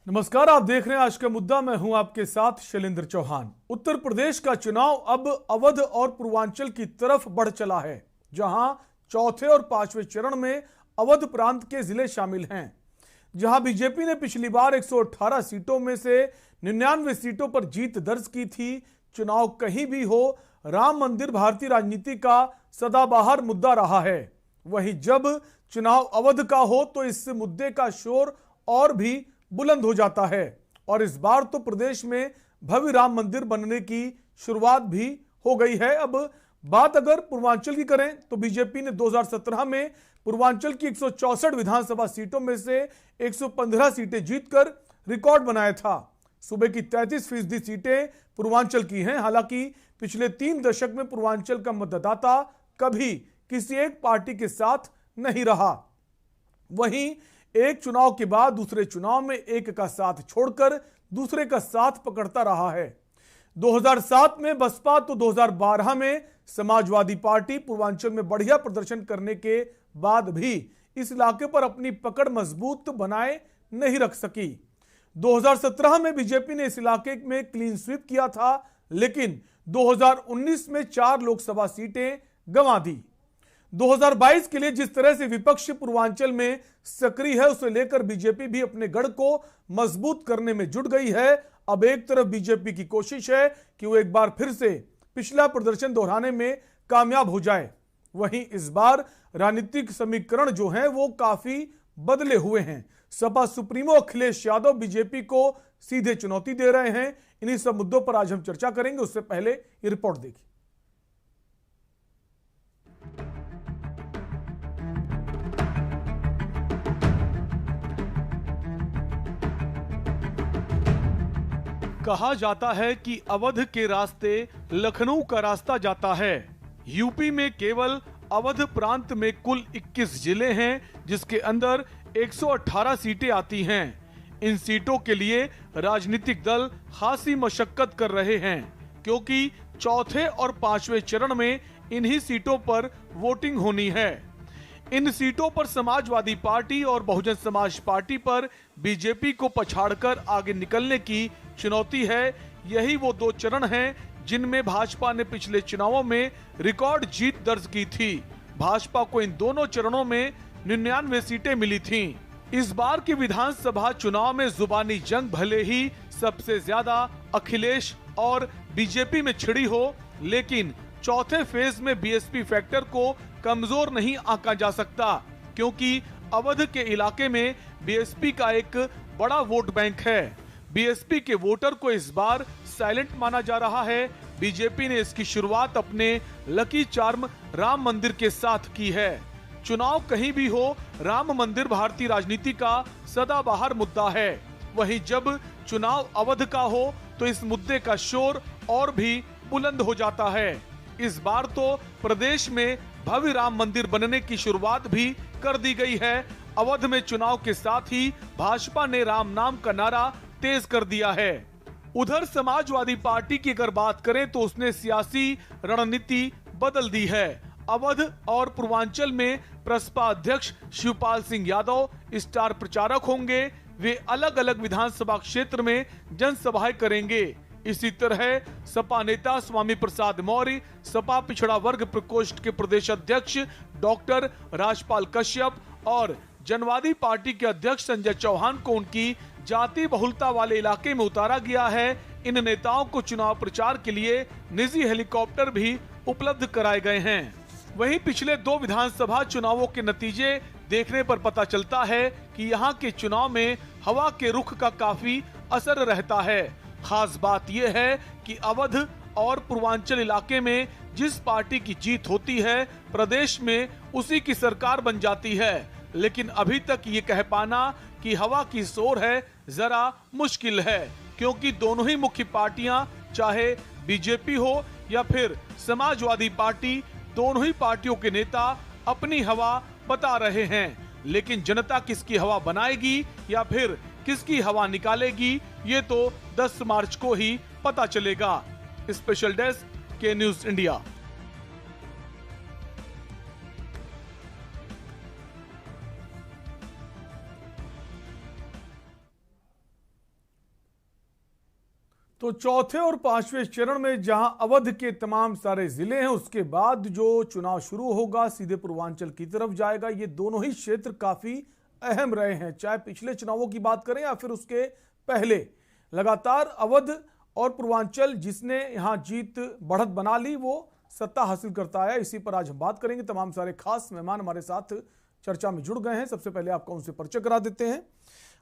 नमस्कार, आप देख रहे हैं आज का मुद्दा। मैं हूं आपके साथ शैलेंद्र चौहान। उत्तर प्रदेश का चुनाव अब अवध और पूर्वांचल की तरफ बढ़ चला है, जहां चौथे और पांचवें चरण में अवध प्रांत के जिले शामिल हैं। जहां बीजेपी ने पिछली बार 118 सीटों में से 99 सीटों पर जीत दर्ज की थी। चुनाव कहीं भी हो, राम मंदिर भारतीय राजनीति का सदाबहार मुद्दा रहा है। वहीं जब चुनाव अवध का हो तो इस मुद्दे का शोर और भी बुलंद हो जाता है। और इस बार तो प्रदेश में भव्य राम मंदिर बनने की शुरुआत भी हो गई है। अब बात अगर पूर्वांचल की करें तो बीजेपी ने 2017 में पूर्वांचल की 164 विधानसभा सीटों में से 115 सीटें जीतकर रिकॉर्ड बनाया था। सूबे की 33% सीटें पूर्वांचल की हैं। हालांकि पिछले 3 दशक में पूर्वांचल का मतदाता कभी किसी एक पार्टी के साथ नहीं रहा। वहीं एक चुनाव के बाद दूसरे चुनाव में एक का साथ छोड़कर दूसरे का साथ पकड़ता रहा है। 2007 में बसपा तो 2012 में समाजवादी पार्टी पूर्वांचल में बढ़िया प्रदर्शन करने के बाद भी इस इलाके पर अपनी पकड़ मजबूत बनाए नहीं रख सकी। 2017 में बीजेपी ने इस इलाके में क्लीन स्वीप किया था, लेकिन 2019 में 4 लोकसभा सीटें गंवा दी। 2022 के लिए जिस तरह से विपक्ष पूर्वांचल में सक्रिय है, उसे लेकर बीजेपी भी अपने गढ़ को मजबूत करने में जुट गई है। अब एक तरफ बीजेपी की कोशिश है कि वो एक बार फिर से पिछला प्रदर्शन दोहराने में कामयाब हो जाए। वहीं इस बार राजनीतिक समीकरण जो है वो काफी बदले हुए हैं। सपा सुप्रीमो अखिलेश यादव बीजेपी को सीधे चुनौती दे रहे हैं। इन्हीं सब मुद्दों पर आज हम चर्चा करेंगे। उससे पहले ये रिपोर्ट देखिए। कहा जाता है कि अवध के रास्ते लखनऊ का रास्ता जाता है। यूपी में केवल अवध प्रांत में कुल 21 जिले हैं, जिसके अंदर 118 सीटें आती हैं। इन सीटों के लिए राजनीतिक दल खासी मशक्कत कर रहे हैं, क्योंकि चौथे और पांचवें चरण में इन्हीं सीटों पर वोटिंग होनी है। इन सीटों पर समाजवादी पार्टी और बहुजन समाज पार्टी पर बीजेपी को पछाड़कर आगे निकलने की चुनौती है। यही वो 2 चरण हैं जिनमें भाजपा ने पिछले चुनावों में रिकॉर्ड जीत दर्ज की थी। भाजपा को इन दोनों चरणों में 99 सीटें मिली थीं। इस बार के विधानसभा चुनाव में जुबानी जंग भले ही सबसे ज्यादा अखिलेश और बीजेपी में छिड़ी हो, लेकिन चौथे फेज में बीएसपी फैक्टर को कमजोर नहीं आंका जा सकता, क्योंकि अवध के इलाके में बीएसपी का एक बड़ा वोट बैंक है। बीएसपी के वोटर को इस बार साइलेंट माना जा रहा है। बीजेपी ने इसकी शुरुआत अपने लकी चार्म राम मंदिर के साथ की है। चुनाव कहीं भी हो, राम मंदिर भारतीय राजनीति का सदाबहार मुद्दा है। वहीं जब चुनाव अवध का हो तो इस मुद्दे का शोर और भी बुलंद हो जाता है। इस बार तो प्रदेश में भव्य राम मंदिर बनने की शुरुआत भी कर दी गई है। अवध में चुनाव के साथ ही भाजपा ने राम नाम का नारा तेज कर दिया है। उधर समाजवादी पार्टी की अगर बात करें तो उसने सियासी रणनीति बदल दी है। अवध और पूर्वांचल में प्रसपा अध्यक्ष शिवपाल सिंह यादव स्टार प्रचारक होंगे। वे अलग अलग विधानसभा क्षेत्र में जनसभाएं करेंगे। इसी तरह सपा नेता स्वामी प्रसाद मौर्य, सपा पिछड़ा वर्ग प्रकोष्ठ के प्रदेश अध्यक्ष डॉक्टर राजपाल कश्यप और जनवादी पार्टी के अध्यक्ष संजय चौहान को उनकी जाति बहुलता वाले इलाके में उतारा गया है। इन नेताओं को चुनाव प्रचार के लिए निजी हेलीकॉप्टर भी उपलब्ध कराए गए हैं। वहीं पिछले 2 विधानसभा चुनावों के नतीजे देखने पर पता चलता है कि यहाँ के चुनाव में हवा के रुख का काफी असर रहता है। खास बात यह है कि अवध और पूर्वांचल इलाके में जिस पार्टी की जीत होती है, प्रदेश में उसी की सरकार बन जाती है। लेकिन अभी तक ये कह पाना कि हवा की शोर है जरा मुश्किल है, क्योंकि दोनों ही मुख्य पार्टियां, चाहे बीजेपी हो या फिर समाजवादी पार्टी, दोनों ही पार्टियों के नेता अपनी हवा बता रहे हैं। लेकिन जनता किसकी हवा बनाएगी या फिर किसकी हवा निकालेगी, ये तो 10 मार्च को ही पता चलेगा। स्पेशल डेस्क के न्यूज इंडिया। तो चौथे और पांचवें चरण में जहां अवध के तमाम सारे जिले हैं, उसके बाद जो चुनाव शुरू होगा सीधे पूर्वांचल की तरफ जाएगा। ये दोनों ही क्षेत्र काफी अहम रहे हैं, चाहे पिछले चुनावों की बात करें या फिर उसके पहले। लगातार अवध और पूर्वांचल जिसने यहां जीत बढ़त बना ली वो सत्ता हासिल करता है। इसी पर आज हम बात करेंगे। तमाम सारे खास मेहमान हमारे साथ चर्चा में जुड़ गए हैं। सबसे पहले आपको उनसे परिचय करा देते हैं।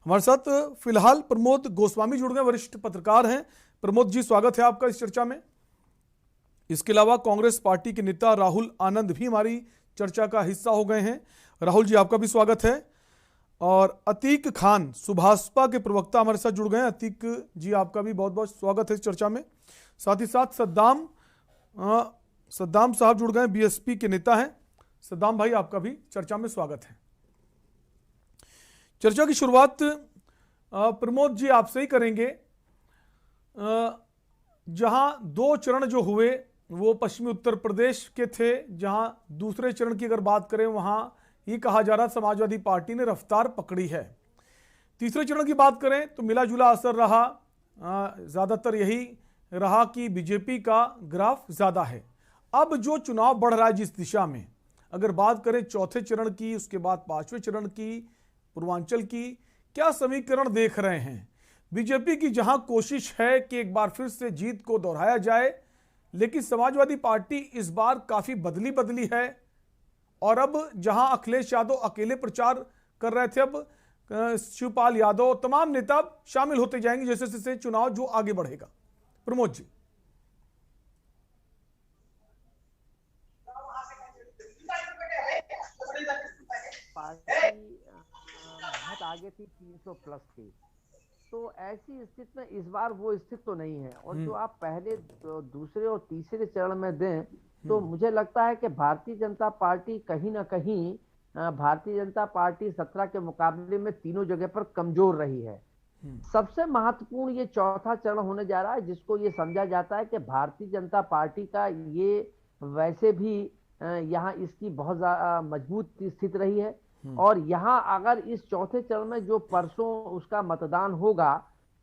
हमारे साथ फिलहाल प्रमोद गोस्वामी जुड़ गए, वरिष्ठ पत्रकार हैं। प्रमोद जी, स्वागत है आपका इस चर्चा में। इसके अलावा कांग्रेस पार्टी के नेता राहुल आनंद भी हमारी चर्चा का हिस्सा हो गए हैं। राहुल जी, आपका भी स्वागत है। और अतीक खान सुभाषपा के प्रवक्ता हमारे साथ जुड़ गए हैं। अतीक जी, आपका भी बहुत बहुत स्वागत है इस चर्चा में। साथ ही साथ सद्दाम साहब जुड़ गए, बीएसपी के नेता हैं। सद्दाम भाई, आपका भी चर्चा में स्वागत है। चर्चा की शुरुआत प्रमोद जी आपसे ही करेंगे। जहां दो चरण जो हुए वो पश्चिमी उत्तर प्रदेश के थे, जहां दूसरे चरण की अगर बात करें वहां ये कहा जा रहा समाजवादी पार्टी ने रफ्तार पकड़ी है। तीसरे चरण की बात करें तो मिला जुला असर रहा, ज्यादातर यही रहा कि बीजेपी का ग्राफ ज्यादा है। अब जो चुनाव बढ़ रहा है जिस दिशा में, अगर बात करें चौथे चरण की, उसके बाद पांचवें चरण की, पूर्वांचल की, क्या समीकरण देख रहे हैं? बीजेपी की जहां कोशिश है कि एक बार फिर से जीत को दोहराया जाए, लेकिन समाजवादी पार्टी इस बार काफी बदली है। और अब जहां अखिलेश यादव अकेले प्रचार कर रहे थे, अब शिवपाल यादव, तमाम नेता शामिल होते जाएंगे जैसे जैसे चुनाव जो आगे बढ़ेगा। प्रमोद जी। पार्टी बहुत आगे थी, 300 प्लस थी, तो ऐसी स्थिति में इस बार वो स्थिति तो नहीं है। और जो आप पहले दूसरे और तीसरे चरण में दें तो मुझे लगता है कि भारतीय जनता पार्टी कहीं ना कहीं भारतीय जनता पार्टी 17 के मुकाबले में तीनों जगह पर कमजोर रही है। सबसे महत्वपूर्ण ये चौथा चरण होने जा रहा है, जिसको ये समझा जाता है कि भारतीय जनता पार्टी का ये वैसे भी यहाँ इसकी बहुत मजबूत स्थिति रही है। और यहाँ अगर इस चौथे चरण में जो परसों उसका मतदान होगा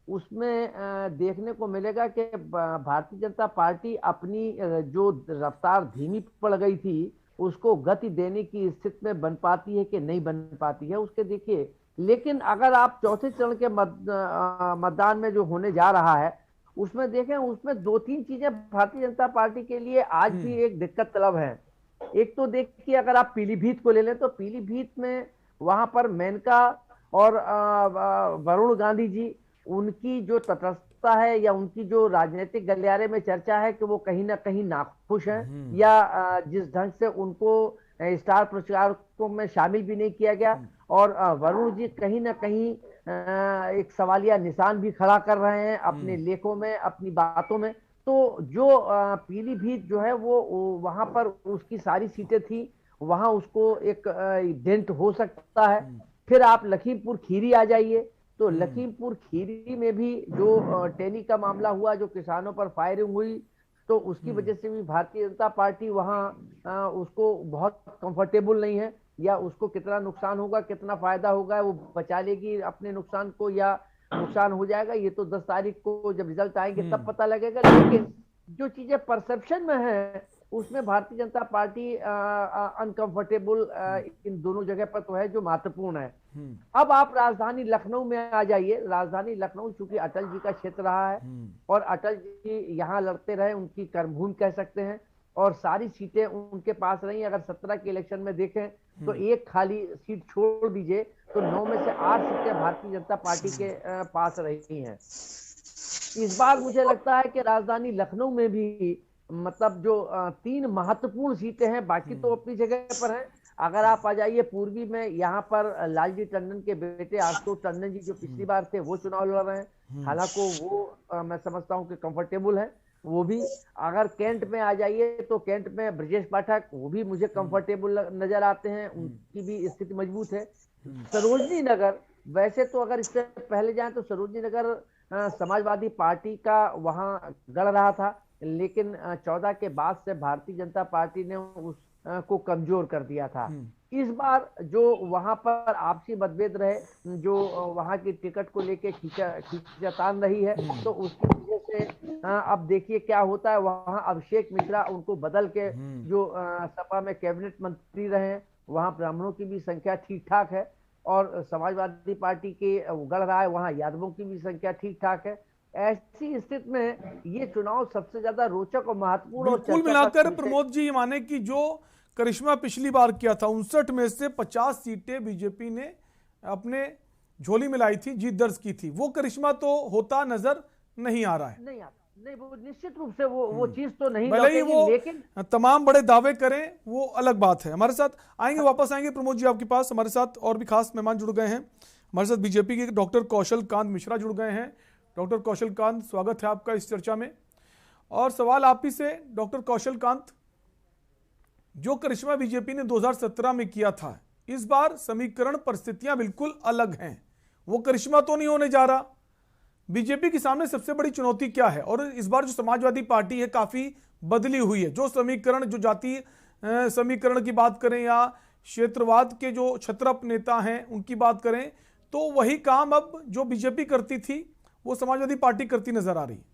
उसमें देखने को मिलेगा कि भारतीय जनता पार्टी अपनी जो रफ्तार धीमी पड़ गई थी उसको गति देने की स्थिति में बन पाती है कि नहीं बन पाती है, उसके देखिए। लेकिन अगर आप चौथे चरण के मतदान में जो होने जा रहा है उसमें देखें, उसमें दो तीन चीजें भारतीय जनता पार्टी के लिए आज भी एक दिक्कत तलब है। एक तो देखिए, अगर आप पीलीभीत को ले लें तो पीलीभीत में वहां पर मेनका और वरुण गांधी जी, उनकी जो तटस्थता है या उनकी जो राजनीतिक गलियारे में चर्चा है कि वो कहीं ना कहीं नाखुश हैं, या जिस ढंग से उनको स्टार प्रचारकों में शामिल भी नहीं किया गया। और वरुण जी कहीं ना कहीं एक सवालिया निशान भी खड़ा कर रहे हैं अपने लेखों में, अपनी बातों में। तो जो पीलीभीत जो है वो वहां पर उसकी सारी सीटें थी, वहां उसको एक डेंट हो सकता है। फिर आप लखीमपुर खीरी आ जाइए, तो लखीमपुर खीरी में भी जो टेनी का मामला हुआ, जो किसानों पर फायरिंग हुई, तो उसकी वजह से भी भारतीय जनता पार्टी वहां उसको बहुत कंफर्टेबल नहीं है, या उसको कितना नुकसान होगा कितना फायदा होगा वो बचा लेगी अपने नुकसान को या नुकसान हो जाएगा, ये तो 10 तारीख को जब रिजल्ट आएंगे तब पता लगेगा। लेकिन जो चीजें परसेप्शन में है उसमें Bharatiya Janata party uncomfortable in दोनों जगह पर तो है, जो महत्वपूर्ण है। अब आप राजधानी लखनऊ में आ जाइए। राजधानी लखनऊ चूंकि अटल जी का क्षेत्र रहा है और अटल जी यहाँ लड़ते रहे, उनकी कर्मभूमि कह सकते हैं, और सारी सीटें उनके पास रही। अगर 17 के इलेक्शन में देखें तो एक खाली सीट छोड़ दीजिए तो 9 में से 8 सीटें भारतीय जनता पार्टी के पास रही हैं। इस बार मुझे लगता है कि राजधानी लखनऊ में भी मतलब जो 3 महत्वपूर्ण सीटें हैं, बाकी तो अपनी जगह पर हैं। अगर आप आ जाइए पूर्वी में, यहाँ पर लालजी टंडन के बेटे आशुतोष टंडन जी जो पिछली बार थे वो चुनाव लड़ रहे हैं। हालांकि वो मैं समझता हूँ कि कंफर्टेबल है वो भी। अगर कैंट में आ जाइए तो कैंट में ब्रजेश पाठक, वो भी मुझे कंफर्टेबल नजर आते हैं, उनकी भी स्थिति मजबूत है। सरोजनी नगर, वैसे तो अगर इससे पहले जाएं तो सरोजनी नगर समाजवादी पार्टी का वहां गढ़ रहा था, लेकिन 14 के बाद से भारतीय जनता पार्टी ने उस को कमजोर कर दिया था। इस बार जो वहां पर आपसी मतभेद रहे, जो वहां की टिकट को लेके खींचातान रही है, तो उसकी वजह से अब देखिए क्या होता है। वहां अभिषेक मिश्रा उनको बदल के जो सपा में कैबिनेट मंत्री रहे हैं, वहां ब्राह्मणों की भी संख्या ठीक ठाक है, और समाजवादी पार्टी के गढ़ रहा है, वहां यादवों की भी संख्या ठीक ठाक है। ऐसी स्थिति में ये चुनाव सबसे ज्यादा रोचक और महत्वपूर्ण और कुल चर्चा का मिलाकर विषय। प्रमोद जी ये माने कि जो करिश्मा पिछली बार किया था 59 में से 50 सीटें बीजेपी ने अपने झोली में लाई थी, जीत दर्ज की थी, वो करिश्मा तो होता नजर नहीं आ रहा है। नहीं, वो निश्चित रूप से वो चीज तो नहीं भले ही लौटेगी, वो लेकिन तमाम बड़े दावे करें, वो अलग बात है। हमारे साथ आएंगे, वापस आएंगे प्रमोद जी आपके पास। हमारे साथ और भी खास मेहमान जुड़ गए हैं। हमारे साथ बीजेपी के डॉक्टर कौशल कांत मिश्रा जुड़ गए हैं। डॉक्टर कौशल कांत, स्वागत है आपका इस चर्चा में। और सवाल आप ही से डॉक्टर कौशल कांत, जो करिश्मा बीजेपी ने 2017 में किया था, इस बार समीकरण परिस्थितियां बिल्कुल अलग हैं, वो करिश्मा तो नहीं होने जा रहा। बीजेपी के सामने सबसे बड़ी चुनौती क्या है? और इस बार जो समाजवादी पार्टी है काफी बदली हुई है, जो समीकरण, जो जातीय समीकरण की बात करें या क्षेत्रवाद के जो छत्रप नेता हैं उनकी बात करें, तो वही काम अब जो बीजेपी करती थी वो समाजवादी पार्टी करती नजर आ रही है।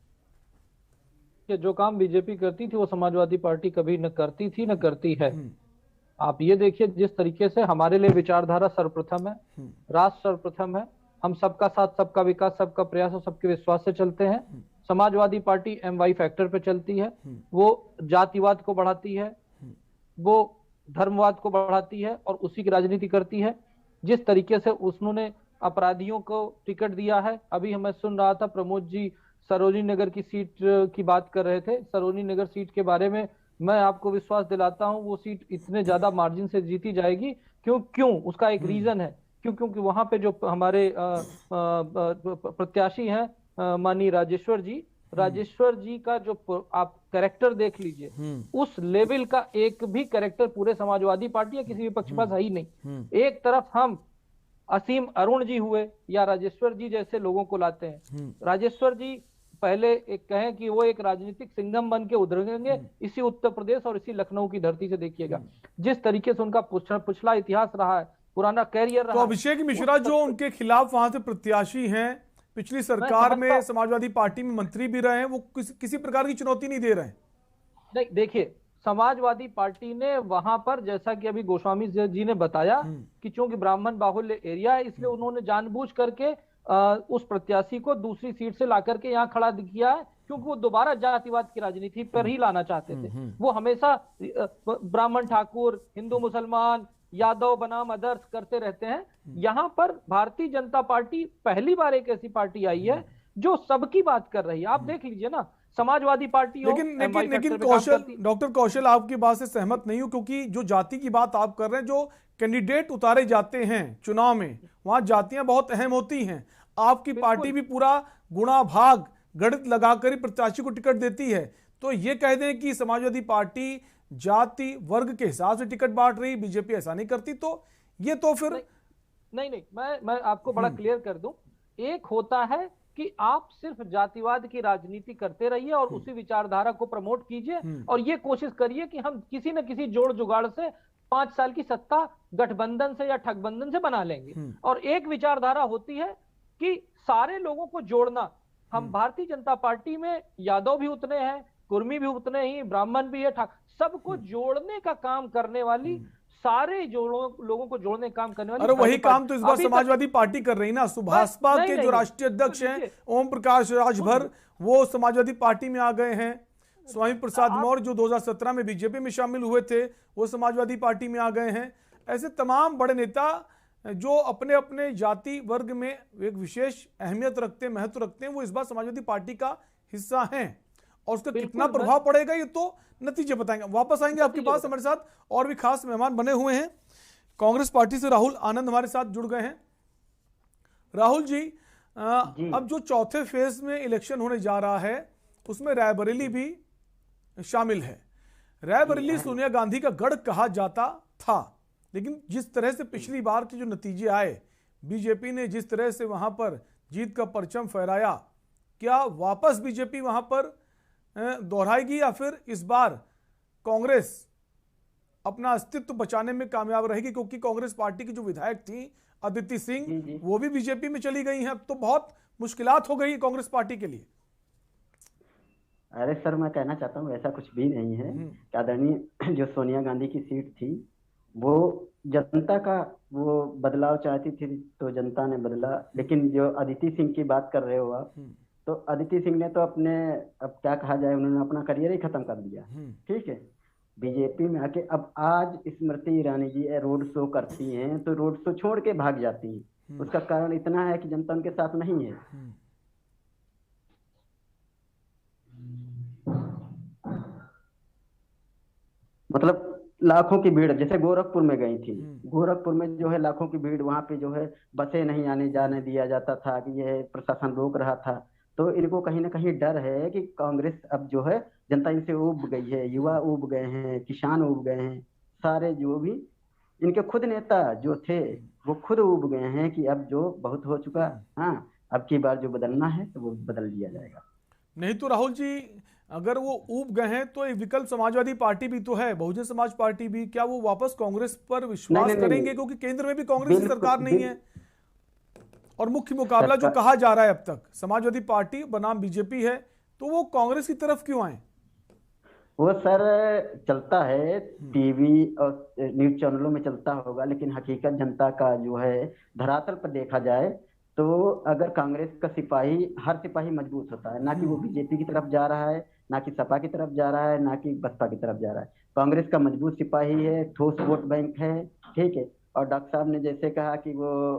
कि जो काम बीजेपी करती थी वो समाजवादी पार्टी कभी न करती थी न करती है। आप ये देखिए, जिस तरीके से हमारे लिए विचारधारा सर्वप्रथम है, राष्ट्र सर्वप्रथम है, हम सबका साथ, सबका विकास, सबका प्रयास और सबके विश्वास से चलते हैं। समाजवादी पार्टी MY फैक्टर पे चलती है, वो जातिवाद को बढ़ाती है, वो धर्मवाद को बढ़ाती है और उसी की राजनीति करती है। जिस तरीके से उन्होंने अपराधियों को टिकट दिया है, अभी हमें सुन रहा था प्रमोद जी सरोजनी नगर की सीट की बात कर रहे थे। सरोजनी नगर सीट के बारे में मैं आपको विश्वास दिलाता हूं, वो सीट इतने ज्यादा मार्जिन से जीती जाएगी। क्यों उसका एक रीजन है, क्योंकि वहां पे जो हमारे प्रत्याशी हैं माननीय राजेश्वर जी का जो आप कैरेक्टर देख लीजिए, उस लेवल का एक भी कैरेक्टर पूरे समाजवादी पार्टी या किसी भी पक्ष पास है ही नहीं। एक तरफ हम असीम अरुण जी हुए या राजेश्वर जी जैसे लोगों को लाते हैं। राजेश्वर जी पहले एक कहें कि वो एक राजनीतिक सिंघम बन के उभरेंगे इसी उत्तर प्रदेश और इसी लखनऊ की धरती से। देखिएगा जिस तरीके से उनका पिछला इतिहास रहा है, पुराना कैरियर रहा। तो अभिषेक मिश्रा जो उनके खिलाफ वहां से प्रत्याशी हैं, पिछली सरकार में समाजवादी पार्टी में मंत्री भी रहे हैं, वो किसी प्रकार की चुनौती नहीं दे रहे हैं। नहीं, देखिए समाजवादी पार्टी ने वहां पर, जैसा कि अभी गोस्वामी जी ने बताया कि चूंकि ब्राह्मण बाहुल्य एरिया है, इसलिए उन्होंने जानबूझ करके उस प्रत्याशी को दूसरी सीट से ला करके यहाँ खड़ा किया है, क्योंकि वो दोबारा जातिवाद की राजनीति पर ही लाना चाहते थे। वो हमेशा ब्राह्मण ठाकुर, हिंदू मुसलमान, यादव बनाम अदर्स करते रहते हैं। यहाँ पर भारतीय जनता पार्टी पहली बार एक ऐसी पार्टी आई है जो सबकी बात कर रही है। आप देख लीजिए ना, समाजवादी पार्टी हो, लेकिन कौशल, डॉक्टर कौशल, आपकी बात से सहमत नहीं हूं, क्योंकि जो जाति की बात आप कर रहे हैं, जो कैंडिडेट उतारे जाते हैं चुनाव में, वहां जातियां बहुत अहम होती हैं। आपकी पार्टी भी पूरा गुणा भाग गणित लगाकर ही प्रत्याशी को टिकट देती है। तो ये कह दें कि समाजवादी पार्टी जाति वर्ग के हिसाब से टिकट बांट रही, बीजेपी ऐसा नहीं करती, तो ये तो फिर नहीं, मैं आपको बड़ा क्लियर कर दूं। एक होता है कि आप सिर्फ जातिवाद की राजनीति करते रहिए और उसी विचारधारा को प्रमोट कीजिए और ये कोशिश करिए कि हम किसी न किसी जोड़ जुगाड़ से 5 साल की सत्ता गठबंधन से या ठगबंधन से बना लेंगे। और एक विचारधारा होती है कि सारे लोगों को जोड़ना। हम भारतीय जनता पार्टी में यादव भी उतने हैं, कुर्मी भी उतने ही, ब्राह्मण भी है, सबको जोड़ने का काम करने वाली, सारे लोगों को जोड़ने का काम करने वाली। अरे वही काम तो इस बार समाजवादी पार्टी कर रही ना। सुभाषपा के जो राष्ट्रीय अध्यक्ष हैं ओम प्रकाश राजभर, वो समाजवादी पार्टी में आ गए हैं। स्वामी प्रसाद मौर्य जो 2017 में बीजेपी में शामिल हुए थे, वो समाजवादी पार्टी में आ गए हैं। ऐसे तमाम बड़े नेता जो अपने अपने जाति वर्ग में एक विशेष अहमियत रखते हैं, महत्व रखते हैं, वो इस बार समाजवादी पार्टी का हिस्सा हैं। और उसका कितना प्रभाव पड़ेगा ये तो नतीजे बताएंगे। वापस आएंगे आपके पास, हमारे साथ और भी खास मेहमान बने हुए हैं। कांग्रेस पार्टी से राहुल आनंद हमारे साथ जुड़ गए हैं। राहुल जी, अब जो चौथे फेज में इलेक्शन होने जा रहा है, उसमें रायबरेली भी शामिल है। रायबरेली सोनिया गांधी का गढ़ कहा जाता था, लेकिन जिस तरह से पिछली बार के जो नतीजे आए, बीजेपी ने जिस तरह से वहां पर जीत का परचम फहराया, क्या वापस बीजेपी वहां पर दोहराएगी या फिर इस बार कांग्रेस अपना अस्तित्व बचाने में कामयाब रहेगी, क्योंकि कांग्रेस पार्टी की जो विधायक थी अदिति सिंह, वो भी बीजेपी में चली गई हैं। अब तो बहुत मुश्किलात हो गई कांग्रेस पार्टी के लिए। अरे सर, मैं कहना चाहता हूँ ऐसा कुछ भी नहीं है। आदरणीय जो सोनिया गांधी की सीट थी, वो जनता का वो बदलाव चाहती थी, तो जनता ने बदला। लेकिन जो अदिति सिंह की बात कर रहे हो आप, तो अदिति सिंह ने तो अपने, अब क्या कहा जाए, उन्होंने अपना करियर ही खत्म कर दिया। ठीक है, बीजेपी में आके अब आज स्मृति ईरानी जी रोड शो करती हैं, तो रोड शो छोड़ के भाग जाती हैं। उसका कारण इतना है कि जनता उनके साथ नहीं है। मतलब लाखों की भीड़, जैसे गोरखपुर में गई थी, गोरखपुर में जो है लाखों की भीड़, वहां पे जो है बसें नहीं आने जाने दिया जाता था, कि यह प्रशासन रोक रहा था। तो इनको कहीं ना कहीं डर है कि कांग्रेस अब जो है जनता इनसे उब गई है, युवा उब गए हैं, किसान उब गए हैं, सारे जो भी इनके खुद नेता जो थे वो खुद उब गए हैं कि अब जो बहुत हो चुका, हाँ अब की बार जो बदलना है तो वो बदल दिया जाएगा। नहीं तो राहुल जी, अगर वो ऊब गए हैं तो एक विकल्प समाजवादी पार्टी भी तो है, बहुजन समाज पार्टी भी, क्या वो वापस कांग्रेस पर विश्वास करेंगे? क्योंकि केंद्र में भी कांग्रेस की सरकार नहीं है, और मुख्य मुकाबला जो कहा जा रहा है अब तक समाजवादी पार्टी बनाम बीजेपी है, तो वो कांग्रेस की तरफ क्यों आए? वो सर चलता है टीवी और न्यूज चैनलों में चलता होगा, लेकिन हकीकत जनता का जो है धरातल पर देखा जाए तो अगर कांग्रेस का सिपाही, हर सिपाही मजबूत होता है, ना कि वो बीजेपी की तरफ जा रहा है, ना कि सपा की तरफ जा रहा है, ना कि बसपा की तरफ जा रहा है। कांग्रेस का मजबूत सिपाही है, ठोस वोट बैंक है। ठीक है, और डॉक्टर साहब ने जैसे कहा कि वो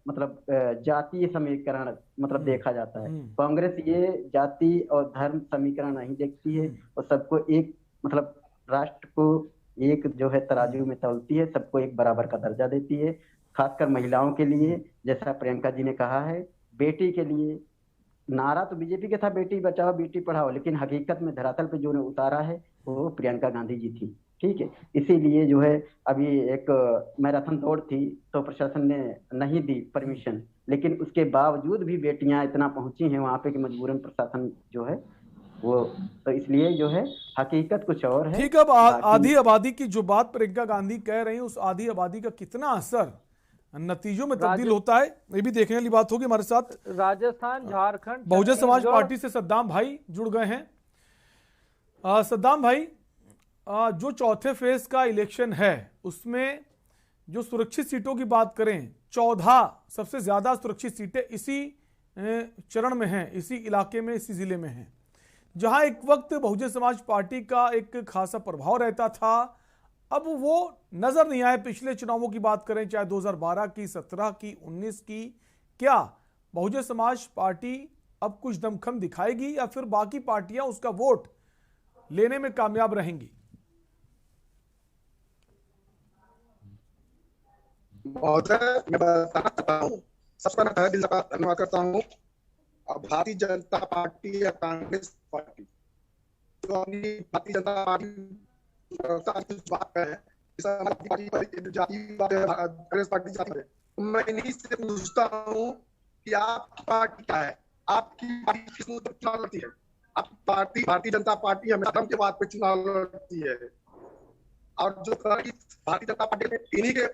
मतलब जातीय समीकरण मतलब देखा जाता है, कांग्रेस ये जाति और धर्म समीकरण नहीं देखती है, और सबको एक मतलब राष्ट्र को एक जो है तराजू में तौलती है, सबको एक बराबर का दर्जा देती है। खासकर महिलाओं के लिए, जैसा प्रियंका जी ने कहा है, बेटी के लिए नारा तो बीजेपी के था, बेटी बचाओ बेटी पढ़ाओ, लेकिन हकीकत में धरातल पे जो ने उतारा है वो प्रियंका गांधी जी थी। ठीक है, इसीलिए जो है अभी एक मैराथन दौड़ थी तो प्रशासन ने नहीं दी परमिशन, लेकिन उसके बावजूद भी बेटियां इतना पहुंची हैं वहां पे कि मजबूरन प्रशासन जो है वो, तो इसलिए जो है हकीकत कुछ और है। ठीक, अब आधी आबादी की जो बात प्रियंका गांधी कह रही है, उस आधी आबादी का कितना असर नतीजों में तब्दील होता है, ये भी देखने वाली बात होगी। हमारे साथ राजस्थान, झारखंड, बहुजन समाज पार्टी से सद्दाम भाई जुड़ गए हैं। सद्दाम भाई, जो चौथे फेज का इलेक्शन है उसमें जो सुरक्षित सीटों की बात करें, 14 सबसे ज्यादा सुरक्षित सीटें इसी चरण में हैं, इसी इलाके में, इसी जिले में हैं, जहां एक वक्त बहुजन समाज पार्टी का एक खासा प्रभाव रहता था। अब वो नजर नहीं आए। पिछले चुनावों की बात करें, चाहे 2012 की, 17 की, 19 की, क्या बहुजन समाज पार्टी अब कुछ दमखम दिखाएगी या फिर बाकी पार्टियां उसका वोट लेने में कामयाब रहेंगी? महोदय, मैं बताना चाहता हूँ, सबसे पहले दिल से धन्यवाद करता हूँ भारतीय जनता पार्टी या कांग्रेस पार्टी, जो अपनी भारतीय जनता पार्टी बात है, कांग्रेस पार्टी जाती है। मैं इन्हीं से पूछता हूँ कि आपकी पार्टी क्या है, आपकी पार्टी किस मुद्दे पर चुनाव लड़ती है? आपकी पार्टी भारतीय जनता पार्टी हमेशा धर्म के बात पे चुनाव लड़ती है, और जो भारतीय जनता पार्टी में इन्हीं के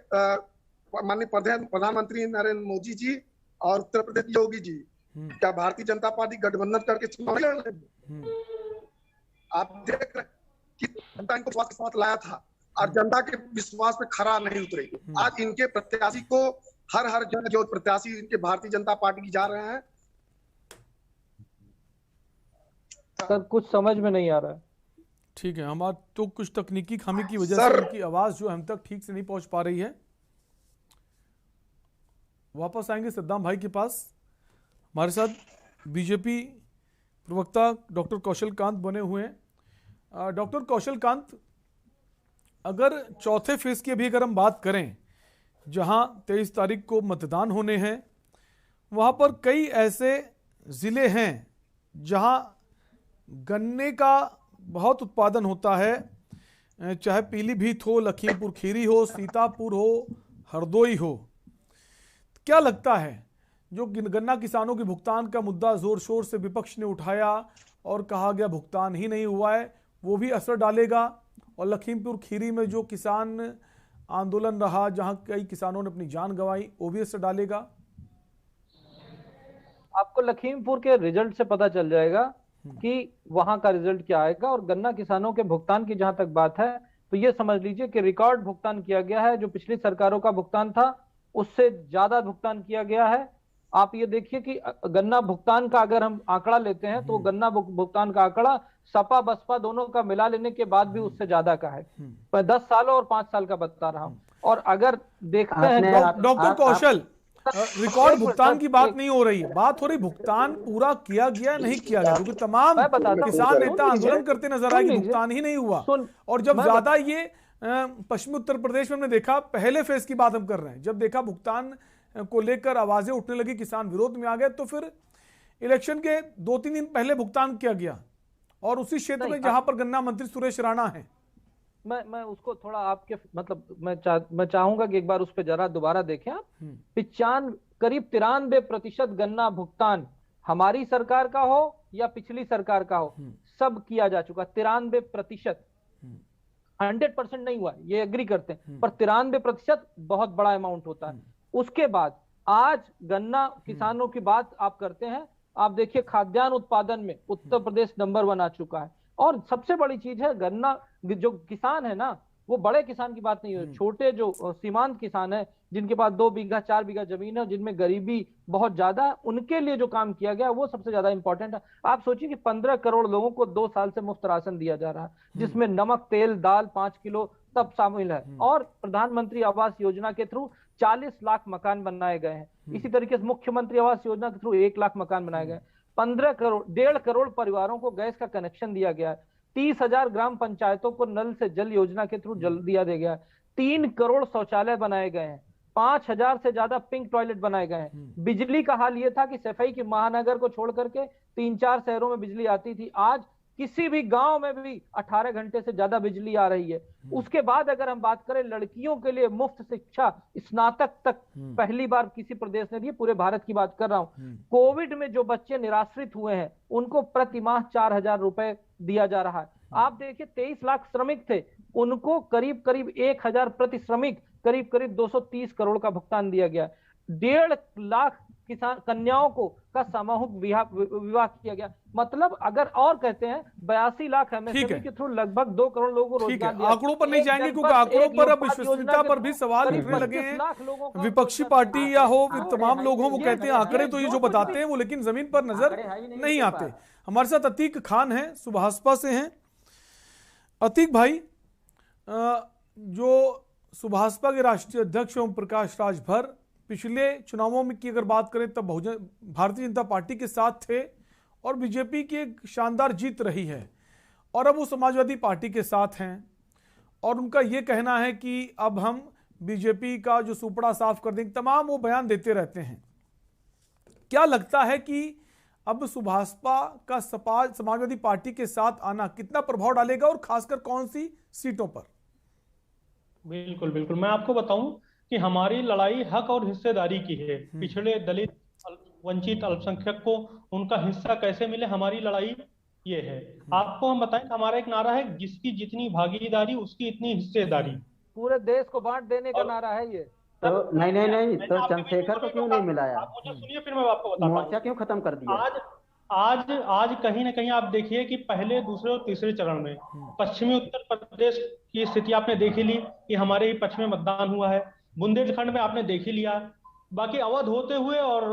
माननीय प्रधानमंत्री नरेंद्र मोदी जी और उत्तर प्रदेश योगी जी, क्या भारतीय जनता पार्टी गठबंधन करके चुनाव लड़ रहे हैं? आप देख रहे कि जनता इनको विश्वास के साथ लाया था और जनता के विश्वास पे खरा नहीं उतरे। आज इनके प्रत्याशी को हर जन जो प्रत्याशी इनके भारतीय जनता पार्टी की जा रहे हैं, सर कुछ समझ में नहीं आ रहा है। ठीक है, हमारा तो कुछ तकनीकी खामी की वजह से उनकी आवाज जो हम तक ठीक से नहीं पहुंच पा रही है। वापस आएंगे सद्दाम भाई के पास। हमारे साथ बीजेपी प्रवक्ता डॉक्टर कौशल कांत बने हुए हैं। डॉक्टर कौशल कांत, अगर चौथे फेज की अभी अगर हम बात करें, जहां 23 तारीख को मतदान होने हैं, वहां पर कई ऐसे जिले हैं जहां गन्ने का बहुत उत्पादन होता है, चाहे पीलीभीत हो, लखीमपुर खीरी हो, सीतापुर हो, हरदोई हो। क्या लगता है, जो गन्ना किसानों के भुगतान का मुद्दा जोर शोर से विपक्ष ने उठाया और कहा गया भुगतान ही नहीं हुआ है, वो भी असर डालेगा? और लखीमपुर खीरी में जो किसान आंदोलन रहा, जहां कई किसानों ने अपनी जान गंवाई, वो भी असर डालेगा? आपको लखीमपुर के रिजल्ट से पता चल जाएगा कि वहां का रिजल्ट क्या आएगा। और गन्ना किसानों के भुगतान की जहां तक बात है, तो ये समझ लीजिए कि रिकॉर्ड भुगतान किया गया है। जो पिछली सरकारों का भुगतान था उससे ज्यादा भुगतान किया गया है। आप ये देखिए कि गन्ना भुगतान का अगर हम आंकड़ा लेते हैं तो गन्ना भुगतान का आंकड़ा सपा बसपा दोनों का मिला लेने के बाद भी उससे ज्यादा का है। मैं 10 सालों और 5 साल का बता रहा हूं। और अगर देखते हैं डॉक्टर कौशल, रिकॉर्ड भुगतान की बात नहीं हो रही है, बात हो रही भुगतान पूरा किया गया नहीं किया गया, क्योंकि तमाम किसान नेता आंदोलन करते नजर आए कि भुगतान ही नहीं हुआ। और जब ज्यादा ये पश्चिमी उत्तर प्रदेश में हमने देखा, पहले फेज की बात हम कर रहे हैं, जब देखा भुगतान को लेकर आवाजें उठने लगी, किसान विरोध में आ गए, तो फिर इलेक्शन के 2-3 दिन पहले भुगतान किया गया और उसी क्षेत्र में जहां पर गन्ना मंत्री सुरेश राणा है। मैं उसको थोड़ा आपके मतलब मैं चाहूंगा कि एक बार उस पर जरा दोबारा देखें आप। 95 करीब 93% गन्ना भुगतान हमारी सरकार का हो या पिछली सरकार का हो, सब किया जा चुका। 93%, 100% नहीं हुआ, ये एग्री करते हैं, पर 93% बहुत बड़ा अमाउंट होता है। उसके बाद आज गन्ना किसानों की बात आप करते हैं, आप देखिए खाद्यान्न उत्पादन में उत्तर प्रदेश नंबर 1 आ चुका है। और सबसे बड़ी चीज है, गन्ना जो किसान है ना, वो बड़े किसान की बात नहीं है, छोटे जो सीमांत किसान है जिनके पास 2 बीघा 4 बीघा जमीन है, जिनमें गरीबी बहुत ज्यादा है, उनके लिए जो काम किया गया वो सबसे ज्यादा इंपॉर्टेंट है। आप सोचिए कि 15 करोड़ लोगों को 2 साल से मुफ्त राशन दिया जा रहा है, जिसमें नमक तेल दाल 5 किलो तब शामिल है। और प्रधानमंत्री आवास योजना के थ्रू 40 लाख मकान बनाए गए हैं। इसी तरीके से मुख्यमंत्री आवास योजना के थ्रू 1 लाख मकान बनाए गए। 1.5 करोड़ परिवारों को गैस का कनेक्शन दिया गया है। 30,000 ग्राम पंचायतों को नल से जल योजना के थ्रू जल दिया गया है। 3 करोड़ शौचालय बनाए गए हैं। 5,000 से ज्यादा पिंक टॉयलेट बनाए गए हैं। बिजली का हाल यह था कि सफाई की महानगर को छोड़ करके 3-4 शहरों में बिजली आती थी, आज किसी भी गांव में भी 18 घंटे से ज्यादा बिजली आ रही है। उसके बाद अगर हम बात करें लड़कियों के लिए मुफ्त शिक्षा स्नातक तक पहली बार किसी प्रदेश ने दी, पूरे भारत की बात कर रहा हूं। कोविड में जो बच्चे निराश्रित हुए हैं उनको प्रति माह 4,000 रुपए दिया जा रहा है। आप देखिए 23 लाख श्रमिक थे, उनको करीब करीब 1,000 प्रति श्रमिक, करीब करीब 230 करोड़ का भुगतान दिया गया। 1.5 लाख किसान कन्याओं को का सामूहिक विवाह किया गया। मतलब अगर और कहते हैं 82 लाख एमएसएमई के थ्रू लगभग 2 करोड़ लोगों को रोजगार दिया। आंकड़ों पर नहीं जाएंगे क्योंकि आंकड़ों पर अब विश्वसनीयता पर भी सवाल उठने लगे हैं। विपक्षी पार्टी या हो तमाम लोग हों, वो कहते हैं आंकड़े तो ये जो बताते हैं वो लेकिन जमीन पर नजर नहीं आते। हमारे साथ अतीक खान है, सुभाषपा से हैं। अतीक भाई, जो सुभाषपा के राष्ट्रीय अध्यक्ष ओम प्रकाश राजभर पिछले चुनावों में की अगर बात करें तब भारतीय जनता पार्टी के साथ थे और बीजेपी की एक शानदार जीत रही है, और अब वो समाजवादी पार्टी के साथ हैं और उनका ये कहना है कि अब हम बीजेपी का जो सुपड़ा साफ कर देंगे, तमाम वो बयान देते रहते हैं। क्या लगता है कि अब सुभाषपा का समाजवादी पार्टी के साथ आना कितना प्रभाव डालेगा और खासकर कौन सी सीटों पर? बिल्कुल बिल्कुल, मैं आपको बताऊं कि हमारी लड़ाई हक और हिस्सेदारी की है। पिछड़े दलित वंचित अल्पसंख्यक को उनका हिस्सा कैसे मिले, हमारी लड़ाई ये है। आपको हम बताएं, हमारा एक नारा है, जिसकी जितनी भागीदारी उसकी इतनी हिस्सेदारी। पूरे देश को बांट देने का नारा है ये। तो नहीं तो चंद्रशेखर को क्यों नहीं मिलाया? आप मुझे सुनिए, फिर मैं आपको बताता हूं। मोर्चा क्यों खत्म कर दिया? आज कहीं ना कहीं आप देखिए कि पहले, दूसरे और तीसरे चरण में पश्चिमी उत्तर प्रदेश की स्थिति आपने देख ही ली कि हमारे ही पक्ष में मतदान हुआ है। बुंदेलखंड में आपने देख ही लिया, बाकी अवध होते हुए और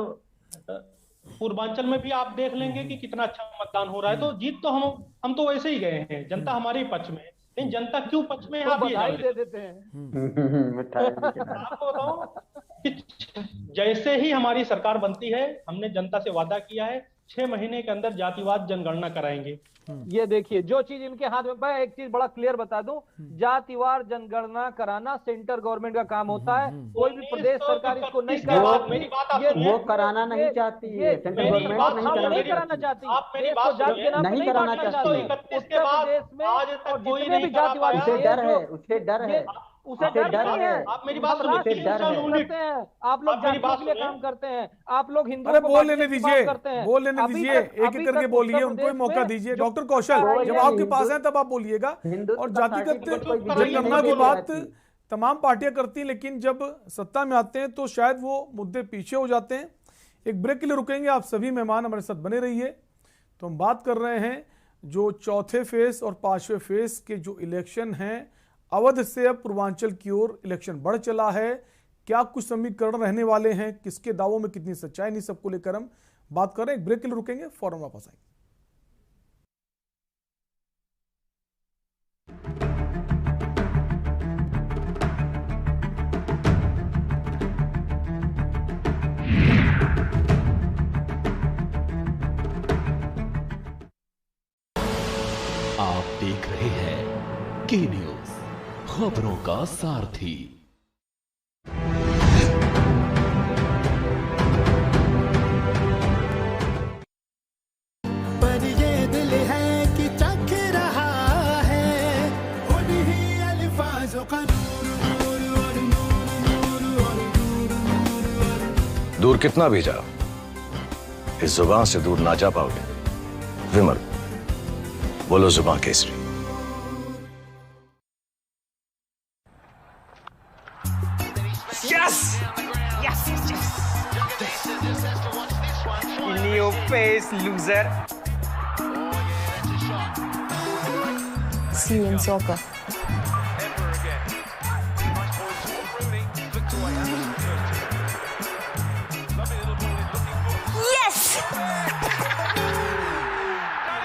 पूर्वांचल में भी आप देख लेंगे कि कितना अच्छा मतदान हो रहा है। तो जीत तो हम तो वैसे ही गए हैं, जनता हमारे ही पक्ष में, लेकिन जनता क्यों पक्ष में आप ये दे देते हैं। आपको बताऊं कि जैसे ही हमारी सरकार बनती है, हमने जनता से वादा किया है 6 महीने के अंदर जातिवाद जनगणना कराएंगे। ये देखिए जो चीज इनके हाथ में, मैं एक चीज बड़ा क्लियर बता दूं, जातिवार जनगणना कराना सेंटर गवर्नमेंट का काम होता है। कोई भी प्रदेश सरकार इसको नहीं कराती, वो कराना नहीं चाहती है। सेंट्रल गवर्नमेंट नहीं कराना चाहती, नहीं कराना चाहती। उत्तर प्रदेश में और जितने भी जातिवाद, उसे डर है उसे डर नहीं है। आप मेरी बात हम राष्ट्र सुनिए, के काम यूनिट। करते हैं, आप लोग आप मेरी जातियों बात के लिए सुनिए। काम करते हैं, आप लोग हिंदुओं अरे को बोल लेने बांटने की दीजिए, बात करते हैं। बोल लेने अभी दीजिए, तक- एक अभी एक करके तक बोलिए, उत्तर उनको भी प्रदेश मौका में दीजिए। जो- डॉक्टर कौशल, कोई जब नहीं, आपके पास है तब आप बोलिएगा। हिंदुत्व और का जातिगत सर्टिफिकेट कोई जनगणना की नहीं बात रहती। तमाम पार्टियां करती हैं, लेकिन जब सत्ता में आते हैं तो शायद वो मुद्दे पीछे हो जाते हैं। एक ब्रेक के लिए रुकेंगे, आप सभी मेहमान हमारे साथ बने रहिए। तो हम बात कर रहे हैं जो चौथे फेज और पांचवें फेज के जो इलेक्शन हैं, अवध से अब पूर्वांचल की ओर इलेक्शन बढ़ चला है। क्या कुछ समीकरण रहने वाले हैं, किसके दावों में कितनी सच्चाई, नहीं सबको लेकर हम बात कर रहे हैं। एक ब्रेक के लिए रुकेंगे, फौरन वापस आएंगे। आप देख रहे हैं के न्यूज, खबरों का सारथी। पर ये दिल है कि चख रहा है उन्हीं अल्फाजों का नूर और नूर और नूर। दूर कितना भी जाओ, इस जुबान से दूर ना जा पाओगे। विमल, बोलो जुबान Kesari. Yes! Yes, yes, yes! In your face, loser. See you in soccer.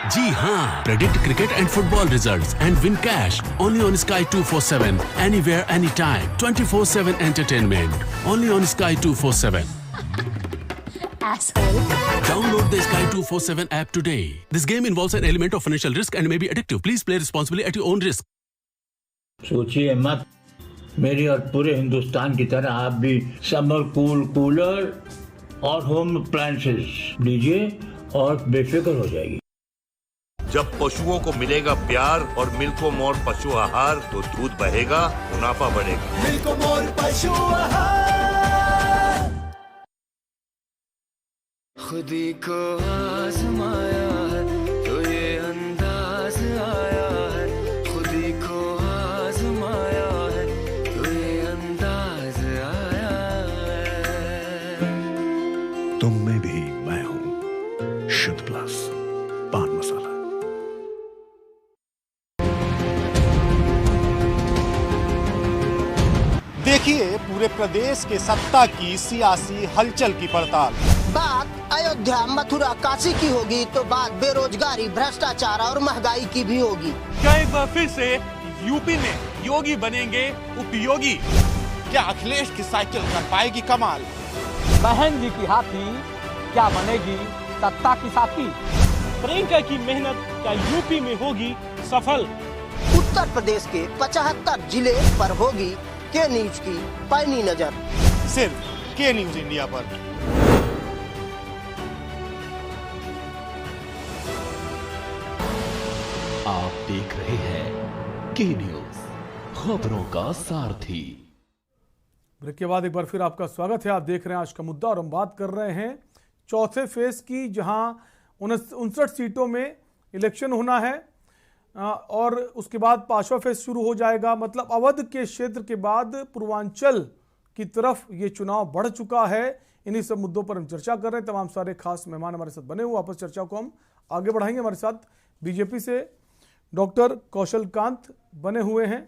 जी हाँ, predict cricket and football results and win cash only on Sky 247, anywhere, anytime, 24/7 entertainment only on Sky 247. Asshole. Download the Sky 247 app today. This game involves an element of financial risk and may be addictive. Please play responsibly at your own risk. सोचिए मत, मेरी और पूरे हिंदुस्तान की तरह आप भी summer cooler और होम अप्लायंसेस लीजिए और बेफिक्र हो जाएगी। जब पशुओं को मिलेगा प्यार और मिल्को मोर पशु आहार तो दूध बहेगा, मुनाफा बढ़ेगा। मिल्को मोर पशु आहार। खुदी को आजमाया है तो ये अंदाज आया है, खुदी को आजमाया है तो ये अंदाज आया है। तुम में भी मैं हूं, शुद्ध प्लस पान मसाला। देखिए पूरे प्रदेश के सत्ता की सियासी हलचल की पड़ताल। बात अयोध्या, मथुरा, काशी की होगी तो बात बेरोजगारी, भ्रष्टाचार और महंगाई की भी होगी। क्या एक बार फिर से यूपी में योगी बनेंगे उपयोगी? क्या अखिलेश की साइकिल कर पाएगी कमाल? बहन जी की हाथी क्या बनेगी सत्ता की साथी? प्रियंका की मेहनत क्या यूपी में होगी सफल? उत्तर प्रदेश के 75 जिले पर होगी के न्यूज की पैनी नजर, सिर्फ के न्यूज इंडिया पर। आप देख रहे हैं के न्यूज, खबरों का सारथी। ब्रेक के बाद एक बार फिर आपका स्वागत है। आप देख रहे हैं आज का मुद्दा और हम बात कर रहे हैं चौथे फेज की, जहां 59 सीटों में इलेक्शन होना है और उसके बाद पांचवा फेज शुरू हो जाएगा। मतलब अवध के क्षेत्र के बाद पूर्वांचल की तरफ ये चुनाव बढ़ चुका है। इन्हीं सब मुद्दों पर हम चर्चा कर रहे हैं। तमाम सारे खास मेहमान हमारे साथ बने हुए, आपस चर्चा को हम आगे बढ़ाएंगे। हमारे साथ बीजेपी से डॉक्टर कौशल कांत बने हुए हैं।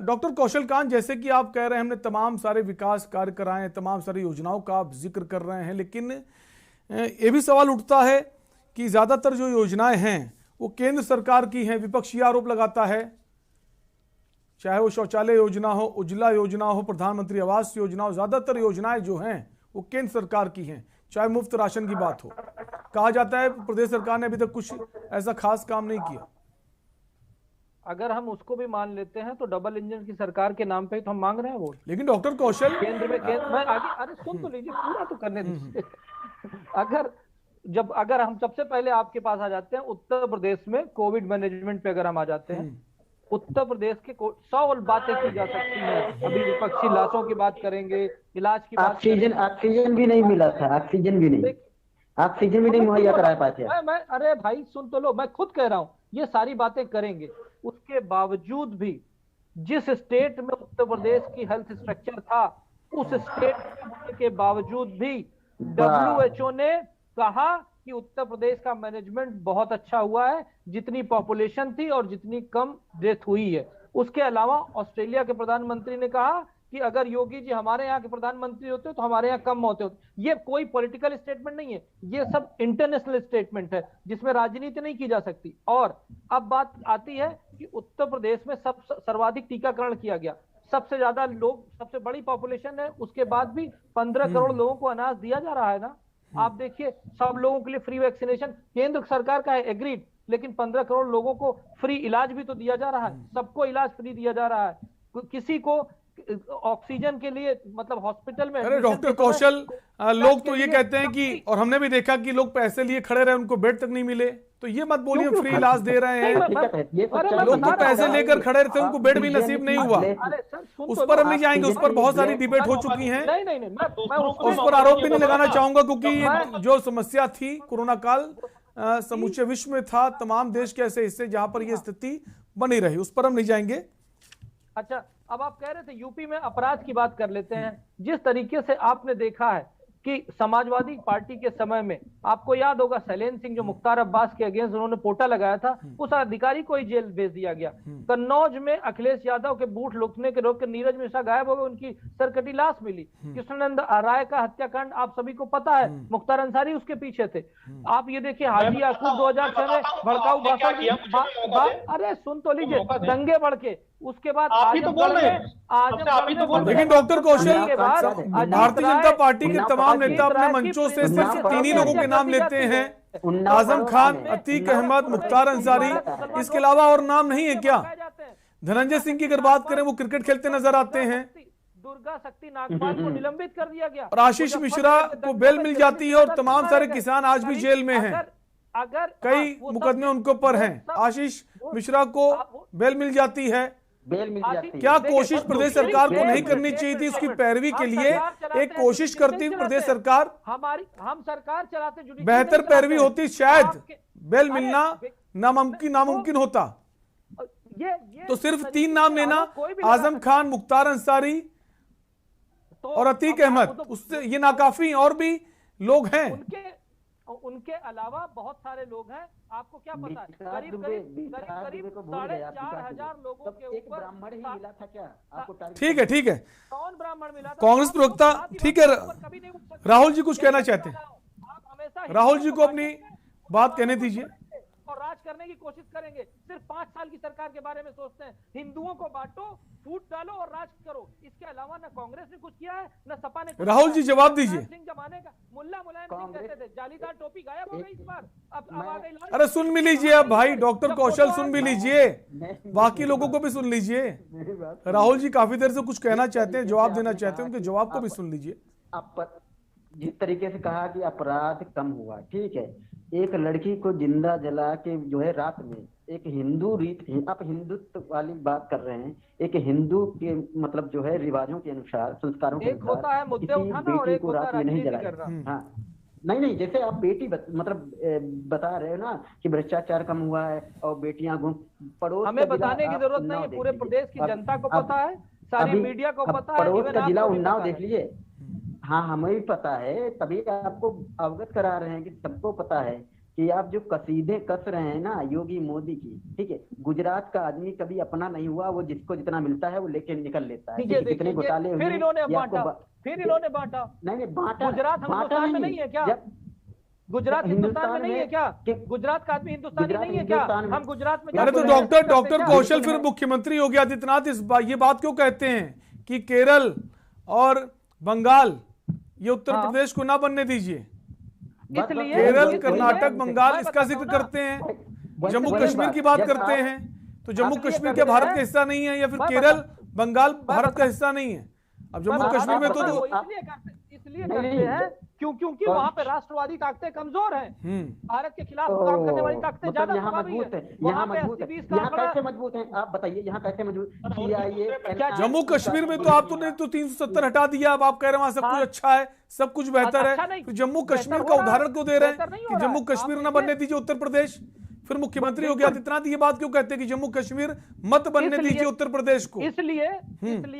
डॉक्टर कौशल कांत, जैसे कि आप कह रहे हैं हमने तमाम सारे विकास कार्य कराए हैं, तमाम सारी योजनाओं का आप जिक्र कर रहे हैं, लेकिन ये भी सवाल उठता है कि ज़्यादातर जो योजनाएं हैं वो केंद्र सरकार की हैं। विपक्ष ये आरोप लगाता है, चाहे वो शौचालय योजना हो, उज्ज्वला योजना हो, प्रधानमंत्री आवास योजना हो, ज़्यादातर योजनाएं जो हैं वो केंद्र सरकार की हैं। चाहे मुफ्त राशन की बात हो, कहा जाता है प्रदेश सरकार ने अभी तक कुछ ऐसा खास काम नहीं किया। अगर हम उसको भी मान लेते हैं तो डबल इंजन की सरकार के नाम पे तो हम मांग रहे हैं वोट। लेकिन डॉक्टर कौशल, केंद्र में मैं आगे, अरे सुन तो लीजिए, पूरा तो करने दीजिए। अगर हम सबसे पहले आपके पास आ जाते हैं उत्तर प्रदेश में कोविड मैनेजमेंट पे, अगर हम आ जाते हैं उत्तर प्रदेश के 100 बातें की जा सकती हैं। अभी विपक्षी लाशों की बात करेंगे, इलाज की बात ऑक्सीजन भी नहीं मिला था, ऑक्सीजन भी नहीं मुहैया करा पाए थे। मैं अरे भाई सुन तो लो, मैं खुद कह रहा हूँ ये सारी बातें करेंगे। उसके बावजूद भी जिस स्टेट में उत्तर प्रदेश की हेल्थ स्ट्रक्चर था, उस स्टेट के बावजूद भी WHO ने कहा कि उत्तर प्रदेश का मैनेजमेंट बहुत अच्छा हुआ है, जितनी पॉपुलेशन थी और जितनी कम डेथ हुई है। उसके अलावा ऑस्ट्रेलिया के प्रधानमंत्री ने कहा कि अगर योगी जी हमारे यहाँ के प्रधानमंत्री होते तो हमारे यहाँ कम मौतें होती। ये कोई पॉलिटिकल स्टेटमेंट नहीं है, ये सब इंटरनेशनल स्टेटमेंट है जिसमें राजनीति नहीं की जा सकती। और अब बात आती है कि उत्तर प्रदेश में सर्वाधिक टीकाकरण किया गया, सबसे ज्यादा लोग, सबसे बड़ी पॉपुलेशन है, उसके बाद भी 15 करोड़ लोगों को अनाज दिया जा रहा है ना। आप देखिए, सब लोगों के लिए फ्री वैक्सीनेशन केंद्र सरकार का है, एग्रीड, लेकिन 15 करोड़ लोगों को फ्री इलाज भी तो दिया जा रहा है, सबको इलाज फ्री दिया जा रहा है। किसी को ऑक्सीजन के लिए मतलब हॉस्पिटल में, अरे डॉक्टर कौशल, लोग तो ये कहते हैं कि, और हमने भी देखा कि लोग पैसे लिए खड़े रहे, उनको बेड तक नहीं मिले। तो ये मत बोलिए फ्री इलाज दे रहे हैं, लोग तो पैसे लेकर खड़े थे, उनको बेड भी नसीब नहीं हुआ। उस पर हम नहीं जाएंगे, उस पर बहुत सारी डिबेट हो चुकी है, उस पर आरोप भी नहीं लगाना चाहूंगा, क्योंकि जो समस्या थी कोरोना काल समूचे विश्व में था, तमाम देश के ऐसे हिस्से जहां पर यह स्थिति बनी रही, उस पर हम नहीं जाएंगे। अच्छा, अब आप कह रहे थे यूपी में अपराध की बात कर लेते हैं। जिस तरीके से आपने देखा है कि समाजवादी पार्टी के समय में, आपको याद होगा शैलेंद्र सिंह जो मुख्तार अब्बास के अगेंस्ट उन्होंने पोटा लगाया था, उस अधिकारी को ही जेल भेज दिया गया। कन्नौज में अखिलेश यादव के बूथ लूटने के रोक के नीरज मिश्रा गायब हो गए, उनकी सरकटी लाश मिली। कृष्णानंद राय का हत्याकांड आप सभी को पता है, मुख्तार अंसारी उसके पीछे थे। आप ये देखिए, हाजी याकूब 2006 में भड़काऊ भाषण, अरे सुन तो लीजिए, दंगे भड़के, उसके बाद लेकिन डॉक्टर कौशल, भारतीय जनता पार्टी के तमाम नेता अपने मंचों से सिर्फ 3 ही लोगों के नाम लेते हैं, आजम खान, अतीक अहमद, मुख्तार अंसारी, इसके अलावा और नाम नहीं है क्या? धनंजय सिंह की अगर बात करें, वो क्रिकेट खेलते नजर आते हैं। दुर्गा शक्ति नागपाल को निलंबित कर दिया गया, और आशीष मिश्रा को बेल मिल जाती है, और तमाम सारे किसान आज भी जेल में हैं, कई मुकदमे उनके ऊपर हैं। आशीष मिश्रा को बेल मिल जाती है, क्या कोशिश प्रदेश सरकार को नहीं करनी चाहिए थी उसकी पैरवी के लिए? एक कोशिश करती प्रदेश सरकार, हम सरकार चलाते, बेहतर पैरवी होती, शायद बेल मिलना नामुमकिन होता। तो सिर्फ 3 नाम लेना, आजम खान, मुख्तार अंसारी और अतीक अहमद, उससे ये नाकाफी, और भी लोग हैं। उनके अलावा बहुत सारे लोग हैं। आपको क्या पता है, करीब 4,500 लोगों के ऊपर ब्राह्मण ही मिला था क्या आपको? ठीक है, कौन ब्राह्मण मिला था? कांग्रेस प्रवक्ता, ठीक है, राहुल जी कुछ कहना चाहते हैं, राहुल जी को अपनी बात कहने दीजिए। और राज करने की कोशिश करेंगे, सिर्फ 5 साल की सरकार के बारे में सोचते हैं। हिंदुओं को बांटो, फूट डालो और राज करो, इसके अलावा न कांग्रेस ने कुछ किया है, न सपा ने। राहुल जी जवाब दीजिए। जमाने का मुल्ला मुलायम सिंह कहते थे, जालीदार टोपी गायब हो गई इस बार, अब आ गई। अरे सुन भी लीजिए अब भाई, डॉक्टर कौशल सुन भी लीजिए, बाकी लोगों को भी सुन लीजिए। राहुल जी काफी देर से कुछ कहना चाहते हैं, जवाब देना चाहते हैं, उनके जवाब को भी सुन लीजिए। जिस तरीके से कहा कि अपराध कम हुआ, ठीक है, एक लड़की को जिंदा जला के जो है रात में, एक हिंदू रीत, आप हिंदुत्व वाली बात कर रहे हैं, एक हिंदू के मतलब जो है रिवाजों के अनुसार, संस्कारों के अनुसार, बेटी को रात में नहीं जलाया। हाँ, नहीं, जैसे आप बेटी बता रहे हो ना कि भ्रष्टाचार कम हुआ है और बेटियां पड़ोस, हमें बताने की जरूरत नहीं है, पूरे प्रदेश की जनता को पता है, सारी मीडिया को पता है, पड़ोस का जिला उन्नाव देख लीजिए। हाँ, हमें भी पता है, तभी आपको अवगत करा रहे हैं कि सबको पता है कि आप जो कसीदे कस रहे हैं ना योगी मोदी की, ठीक है, गुजरात का आदमी कभी अपना नहीं हुआ, वो जिसको जितना मिलता है वो लेके निकल लेता है। कितने घोटाले फिर इन्होंने बांटा, नहीं बांटा, गुजरात हिंदुस्तान में नहीं है क्या? गुजरात हिंदुस्तान में नहीं है क्या? गुजरात का आदमी हिंदुस्तानी नहीं है क्या? हम गुजरात में, अरे तो डॉक्टर कौशल फिर मुख्यमंत्री योगी आदित्यनाथ ये बात क्यों कहते हैं कि केरल और बंगाल ये उत्तर प्रदेश को ना बनने दीजिए? इसलिए केरल, कर्नाटक, बंगाल इसका जिक्र करते हैं, जम्मू कश्मीर की बात करते हैं, तो जम्मू कश्मीर क्या भारत का हिस्सा नहीं है, या फिर केरल, बंगाल भारत का हिस्सा नहीं है? अब जम्मू कश्मीर में तो इसलिए करते हैं क्योंकि वहाँ पे राष्ट्रवादी ताकतें कमजोर हैं, भारत के खिलाफ काम करने वाली ताकतें ज्यादा यहाँ मजबूत है, यहाँ मजबूत है, यहाँ कैसे मजबूत है आप बताइए, यहाँ कैसे मजबूत? जम्मू कश्मीर में तो आप तो 370 हटा दिया, अब आप कह रहे हैं वहां सब कुछ अच्छा है, सब कुछ बेहतर है, तो जम्मू कश्मीर का उदाहरण क्यों दे रहे हैं कि जम्मू कश्मीर न बनने दीजिए उत्तर प्रदेश? फिर मुख्यमंत्री योगी आदित्यनाथ ये बात क्यों कहते हैं कि जम्मू कश्मीर मत बनने दीजिए उत्तर प्रदेश को? इसलिए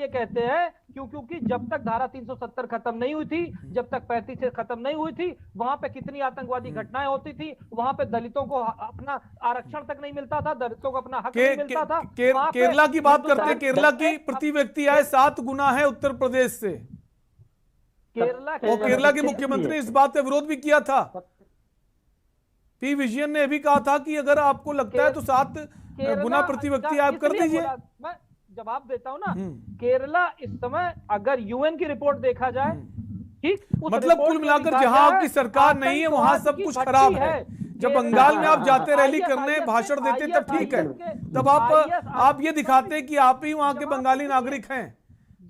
कहते हैं क्योंकि जब तक धारा 370 खत्म नहीं हुई थी, जब तक 35 से खत्म नहीं हुई थी, वहां पे कितनी आतंकवादी घटनाएं होती थी, वहां पे दलितों को अपना आरक्षण तक नहीं मिलता था, दलितों को अपना हक नहीं मिलता था। केरला की बात करते हैं, केरला की प्रति व्यक्ति आय 7 गुना है उत्तर प्रदेश से। केरला के मुख्यमंत्री ने इस बात का विरोध भी किया था। पी विजयन ने भी कहा था कि अगर आपको लगता है तो 7 गुना प्रति व्यक्ति आप कर दीजिए। मैं जवाब देता हूं ना, केरला इस समय अगर यूएन की रिपोर्ट देखा जाए, ठीक, मतलब कुल मिलाकर जहां आपकी सरकार नहीं है वहां सब कुछ खराब है। जब बंगाल में आप जाते रैली करने, भाषण देते तब ठीक है, तब आप ये दिखाते हैं कि आप ही वहां के बंगाली नागरिक हैं।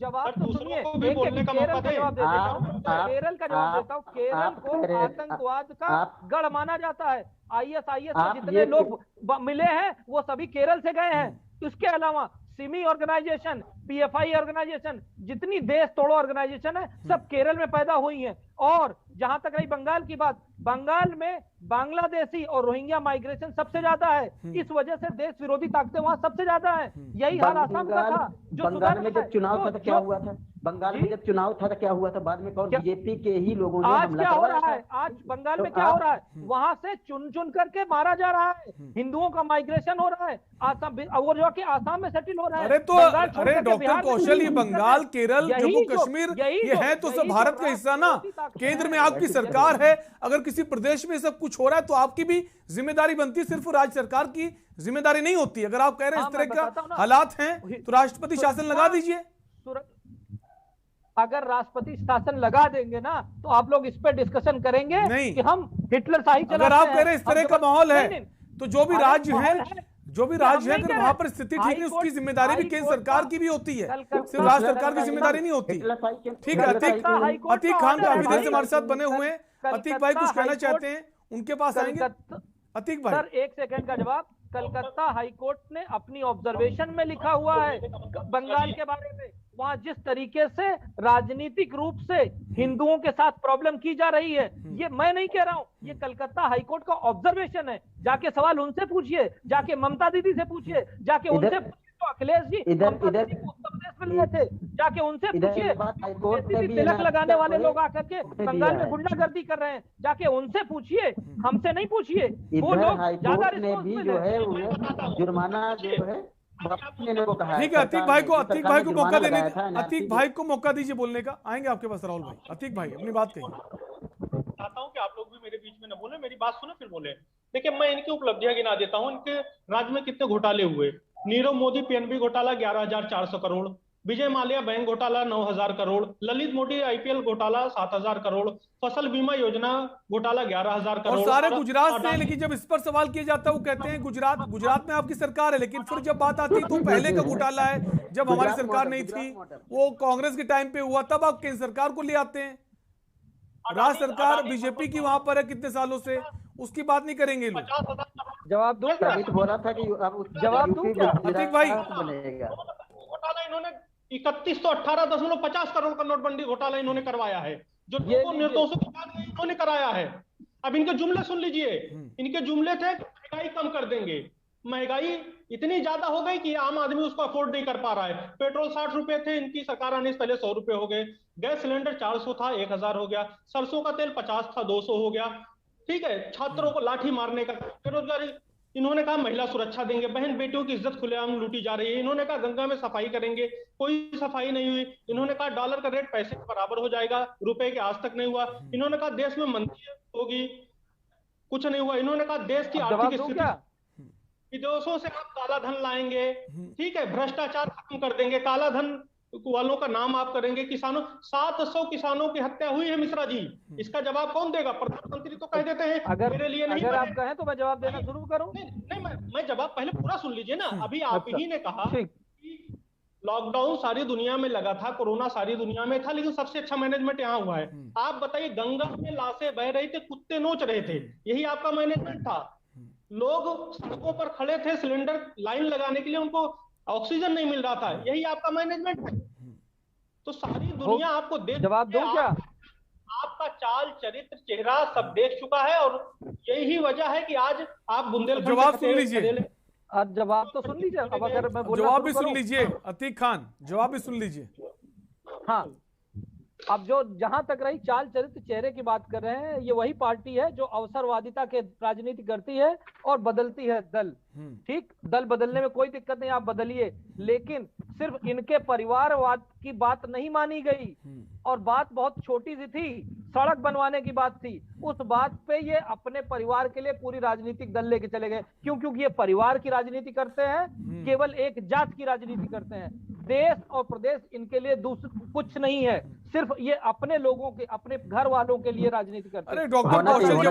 जवाब तो सुनिए, केरल का जवाब देता हूँ, केरल का जवाब देता हूँ। केरल को आतंकवाद का गढ़ माना जाता है। आईएसआईएस में जितने लोग मिले हैं वो सभी केरल से गए हैं। इसके अलावा सिमी ऑर्गेनाइजेशन, पीएफआई ऑर्गेनाइजेशन, जितनी देश तोड़ो ऑर्गेनाइजेशन है सब केरल में पैदा हुई हैं। और जहां तक रही बंगाल की बात, बंगाल में बांग्लादेशी और रोहिंग्या माइग्रेशन सबसे ज्यादा है, इस वजह से देश विरोधी ताकतें वहां सबसे ज्यादा है। यही हाल आसाम का था। बंगाल में जब चुनाव था तो क्या हुआ था? बंगाल में जब चुनाव था तो क्या हुआ था? बाद में कौन? बीजेपी के ही लोगों ने हमला क्या हो रहा है? आज बंगाल में क्या हो रहा है? वहां से चुन चुन करके मारा जा रहा है, हिंदुओं का माइग्रेशन हो रहा है, आसाम और जो कि आसाम में सेटल हो रहा है। अरे डॉक्टर कौशल, ये बंगाल, केरल, जम्मू कश्मीर ये है तो सब भारत का हिस्सा ना। केंद्र में आपकी सरकार है, अगर किसी प्रदेश में सब कुछ हो रहा है तो आपकी भी जिम्मेदारी बनती है, सिर्फ राज्य सरकार की जिम्मेदारी नहीं होती। अगर आप कह रहे हैं इस तरह का हालात हैं तो राष्ट्रपति शासन लगा दीजिए। अगर राष्ट्रपति शासन लगा देंगे ना तो आप लोग इस पर डिस्कशन करेंगे नहीं कि हम हिटलर शाही चलाते हैं। अगर आप कह रहे हैं इस तरह का माहौल है तो जो भी राज्य है, अगर वहां पर स्थिति ठीक है उसकी जिम्मेदारी भी केंद्र सरकार की भी होती है, सिर्फ राज्य सरकार की जिम्मेदारी नहीं होती। ठीक है, अतीक खान काफी देर से हमारे साथ बने हुए हैं। अतीक भाई कुछ कहना चाहते हैं, उनके पास आएंगे। अतीक भाई, सर 1 सेकंड का जवाब। कलकत्ता हाईकोर्ट ने अपनी ऑब्जर्वेशन में लिखा हुआ है बंगाल के बारे में, वहां जिस तरीके से राजनीतिक रूप से हिंदुओं के साथ प्रॉब्लम की जा रही है, ये मैं नहीं कह रहा हूं, ये कलकत्ता हाईकोर्ट का ऑब्जर्वेशन है। जाके सवाल उनसे पूछिए, जाके ममता दीदी से पूछिए, जाके उनसे पूछिए तो अखिलेश जी उत्तर प्रदेश में लिए थे, जाके उनसे पूछिए। तिलक लगाने वाले लोग आकर के बंगाल में गुंडागर्दी कर रहे हैं, जाके उनसे पूछिए, हमसे नहीं पूछिए। वो लोग ज्यादा जो है जुर्माना जो है ठीक है। अतीक भाई को मौका देने, अतीक भाई को मौका दीजिए बोलने का। आएंगे आपके पास राहुल भाई। अतीक भाई अपनी बात कहिए। चाहता हूं कि आप लोग भी मेरे बीच में न बोले, मेरी बात सुने फिर बोले। देखिए, मैं इनकी उपलब्धियां गिना देता हूं। इनके राज्य में कितने घोटाले हुए। नीरव मोदी पीएनबी घोटाला 11,400 करोड़, विजय माल्या बैंक घोटाला 9,000 करोड़, ललित मोदी आईपीएल घोटाला 7,000 करोड़, फसल बीमा योजना घोटाला 11,000 करोड़। और सारे गुजरात से। लेकिन जब इस पर सवाल किया जाता है वो कहते हैं गुजरात में आपकी सरकार है, लेकिन फिर जब बात आती है तो पहले का घोटाला है, जब हमारी सरकार नहीं थी, वो कांग्रेस के टाइम पे हुआ, तब आप केंद्र सरकार को ले आते हैं। राज्य सरकार बीजेपी की वहां पर है कितने सालों से, उसकी बात नहीं करेंगे लोग। जवाब दो, बोला था कि जवाब दो अतीक भाई। घोटाला इन्होंने 3118.50 करोड़ का नोटबंदी घोटाला इन्होंने करवाया है, जो निर्दोषों के बाद इन्होंने कराया है। अब इनके जुमले सुन लीजिए। इनके जुमले थे महंगाई कम कर देंगे। महंगाई इतनी ज्यादा हो गई कि आम आदमी उसको अफोर्ड नहीं कर पा रहा है। पेट्रोल 60 रुपए थे, इनकी सरकार आने से पहले 100 रुपए हो गए। गैस सिलेंडर 400 था, 1000 हो गया। सरसों का तेल 50 था, 200 हो गया। ठीक है, छात्रों को लाठी मारने का, बेरोजगारी। इन्होंने कहा महिला सुरक्षा देंगे, बहन बेटियों की इज्जत खुलेआम लूटी जा रही है। इन्होंने कहा गंगा में सफाई करेंगे, कोई सफाई नहीं हुई। इन्होंने कहा डॉलर का रेट पैसे के बराबर हो जाएगा, रुपए के आज तक नहीं हुआ। इन्होंने कहा देश में मंदी होगी, कुछ नहीं हुआ। इन्होंने कहा देश की आर्थिक स्थिति, विदेशों से आप काला धन लाएंगे, ठीक है, भ्रष्टाचार खत्म कर देंगे, काला धन वालों का नाम आप करेंगे। किसानों 700 किसानों की हत्या हुई है मिश्रा जी, इसका जवाब कौन देगा? प्रधानमंत्री तो कह देते हैं मेरे लिए नहीं। अगर आप कहें तो मैं जवाब देना शुरू करूं। नहीं, मैं जवाब पहले पूरा सुन लीजिए ना। अभी आप ही ने कहा कि लॉकडाउन सारी दुनिया में लगा था, कोरोना सारी दुनिया में था, लेकिन सबसे अच्छा मैनेजमेंट यहाँ हुआ है। आप बताइए, गंगा में लाशें बह रही थी, कुत्ते नोच रहे थे, यही आपका मैनेजमेंट था। लोग सड़कों पर खड़े थे सिलेंडर लाइन लगाने के लिए, उनको ऑक्सीजन नहीं मिल रहा था, यही आपका मैनेजमेंट है। तो सारी दुनिया आपको देख, जवाब दूं क्या? आपका चाल चरित्र चेहरा सब देख चुका है, और यही वजह है कि आज आप बुंदेलखंड जवाब सुन लीजिए, आज जवाब तो सुन लीजिए। अब अगर मैं जवाब भी सुन लीजिए अतीक खान, जवाब भी सुन लीजिए। हाँ, अब जो जहां तक रही चाल चरित्र चेहरे की बात कर रहे हैं, ये वही पार्टी है जो अवसरवादिता के राजनीति करती है और बदलती है दल। ठीक, दल बदलने में कोई दिक्कत नहीं, आप बदलिए, लेकिन सिर्फ इनके परिवारवाद की बात नहीं मानी गई, और बात बहुत छोटी सी थी, सड़क बनवाने की बात थी। उस बात पे ये अपने परिवार के लिए पूरी राजनीतिक दल लेके चले गए। क्यों? क्योंकि ये परिवार की राजनीति करते हैं, केवल एक जात की राजनीति करते हैं। देश और प्रदेश इनके लिए कुछ नहीं है, सिर्फ ये अपने लोगों के, अपने घर वालों के लिए राजनीति करते हैं। अरे डॉक्टर कौशल,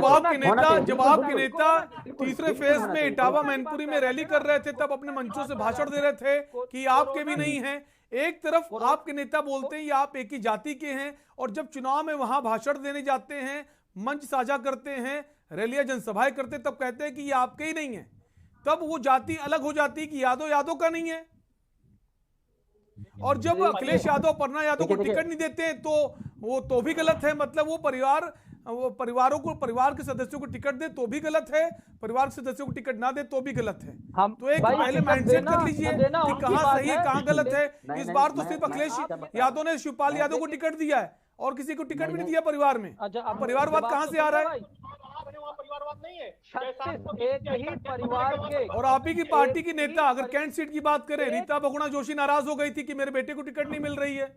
जब आपके नेता तीसरे फेज में इटावा मैनपुरी में रैली कर रहे थे, तब अपने मंचों से भाषण दे रहे थे कि आपके भी नहीं है। एक तरफ आपके नेता बोलते हैं आप एक ही जाति के हैं, और जब चुनाव में वहां भाषण देने जाते हैं, मंच साझा करते हैं, रैलियां जनसभाएं करते हैं, तब कहते हैं कि ये आपके ही नहीं है। तब वो जाति अलग हो जाती है कि यादव का नहीं है। और जब अखिलेश यादव, पन्ना यादव को टिकट नहीं देते हैं तो भी गलत है। मतलब वो परिवार के सदस्यों को टिकट दे तो भी गलत है, परिवार के सदस्यों को टिकट ना दे तो भी गलत है। तो एक पहले माइंडसेट कर लीजिए कि कहां सही है कहां गलत है। इस बार तो सिर्फ अखिलेश यादव ने शिवपाल यादव को टिकट दिया है, और किसी को टिकट भी नहीं दिया परिवार में। परिवारवाद कहां से आ रहा है? परिवारवाद नहीं है, एक ही परिवार के। और आप ही की पार्टी की नेता, अगर कैंट सीट की बात करें, रीता बहुगुणा जोशी नाराज हो गई थी कि मेरे बेटे को टिकट नहीं मिल रही है।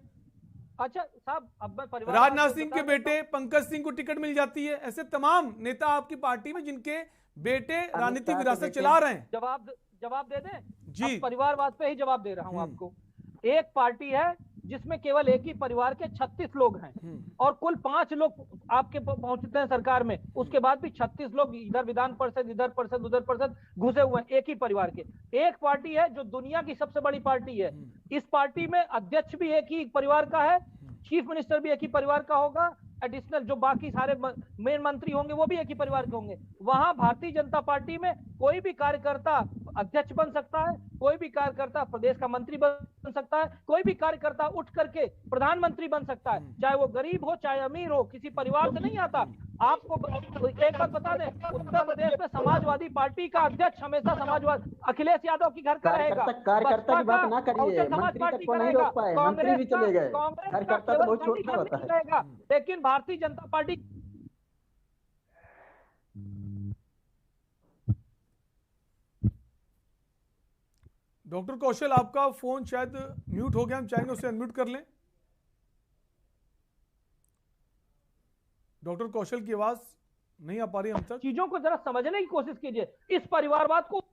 अच्छा साहब, अब मैं परिवार, राजनाथ सिंह के बेटे पंकज सिंह को टिकट मिल जाती है। ऐसे तमाम नेता आपकी पार्टी में जिनके बेटे राजनीतिक विरासत चला रहे हैं। जवाब दे दें जी, परिवारवाद पे ही जवाब दे रहा हूं आपको। एक पार्टी है जिसमें केवल एक ही परिवार के 36 लोग हैं, और कुल 5 लोग आपके पहुंचते हैं सरकार में, उसके बाद भी 36 लोग इधर विधान परिषद, इधर परिषद, उधर परिषद घुसे हुए हैं एक ही परिवार के। एक पार्टी है जो दुनिया की सबसे बड़ी पार्टी है, इस पार्टी में अध्यक्ष भी एक ही परिवार का है, चीफ मिनिस्टर भी एक ही परिवार का होगा, एडिशनल जो बाकी सारे मेन मंत्री होंगे वो भी एक ही परिवार के होंगे। वहां भारतीय जनता पार्टी में कोई भी कार्यकर्ता अध्यक्ष बन सकता है, कोई भी कार्यकर्ता प्रदेश का मंत्री बन सकता है, कोई भी कार्यकर्ता उठ करके प्रधानमंत्री बन सकता है, चाहे वो गरीब हो चाहे अमीर हो, किसी परिवार से नहीं आता। आपको एक बात बता दें, उत्तर प्रदेश में समाजवादी पार्टी का अध्यक्ष हमेशा समाजवादी अखिलेश यादव की घर का रहेगा। कार्यकर्ता की बात ना करिए, मंत्री तक को नहीं रोक पाए, मंत्री भी चले गए, कार्यकर्ता तो बहुत छोटा होता है। लेकिन भारतीय जनता पार्टी डॉक्टर कौशल, आपका फोन शायद म्यूट हो गया, हम चाहेंगे उसे अनम्यूट कर लें। डॉक्टर कौशल की आवाज नहीं आ पा रही हम तक। चीजों को जरा समझने की कोशिश कीजिए। इस परिवारवाद को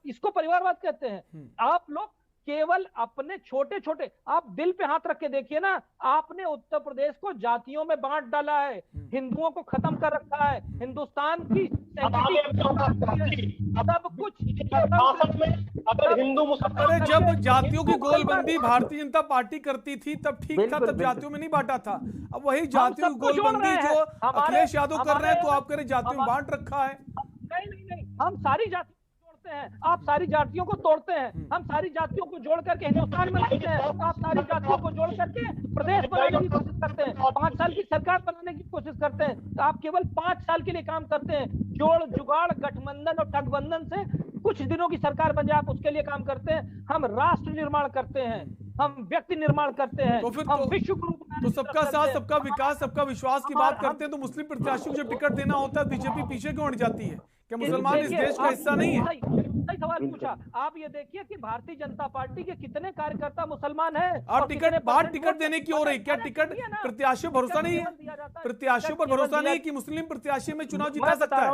इसको परिवारवाद कहते हैं। आप लोग केवल अपने छोटे छोटे, आप दिल पे हाथ रख के देखिए ना, आपने उत्तर प्रदेश को जातियों में बांट डाला है, हिंदुओं को खत्म कर रखा है, हिंदुस्तान की सब कुछ। अगर हिंदू अरे जब जातियों की गोलबंदी भारतीय जनता पार्टी करती थी तब ठीक था, तब जातियों में नहीं बांटा था। अब वही जातियों की गोलबंदी जो अखिलेश यादव कर रहे हैं, तो आप कह रहे जातियों में बांट रखा है। नहीं, हम सारी जाति हैं, आप सारी जातियों को तोड़ते हैं, हम सारी जातियों को जोड़ करके हिंदुस्तान में लाते हैं, आप सारी जातियों को जोड़ करके प्रदेश बनाने की कोशिश करते हैं, 5 साल की सरकार बनाने की कोशिश करते हैं। तो आप केवल 5 साल के लिए काम करते हैं, जोड़ जुगाड़ गठबंधन और ठगबंधन से कुछ दिनों की सरकार बन जाए, आप उसके लिए काम करते हैं। हम राष्ट्र निर्माण करते हैं, हम व्यक्ति निर्माण करते हैं, तो फिर हम विश्व गुरु तो सबका साथ, सबका विकास, सबका विश्वास की बात करते हैं, तो मुस्लिम प्रत्याशी को जब टिकट देना होता है बीजेपी पीछे क्यों हट जाती है? क्या मुसलमान इस देश का हिस्सा नहीं है? सही सवाल पूछा। आप ये देखिए कि भारतीय जनता पार्टी के कितने कार्यकर्ता मुसलमान हैं। और टिकट देने की हो रही, क्या टिकट प्रत्याशियों पर भरोसा नहीं है? प्रत्याशियों पर भरोसा नहीं कि मुस्लिम प्रत्याशी में चुनाव जीता सकता है?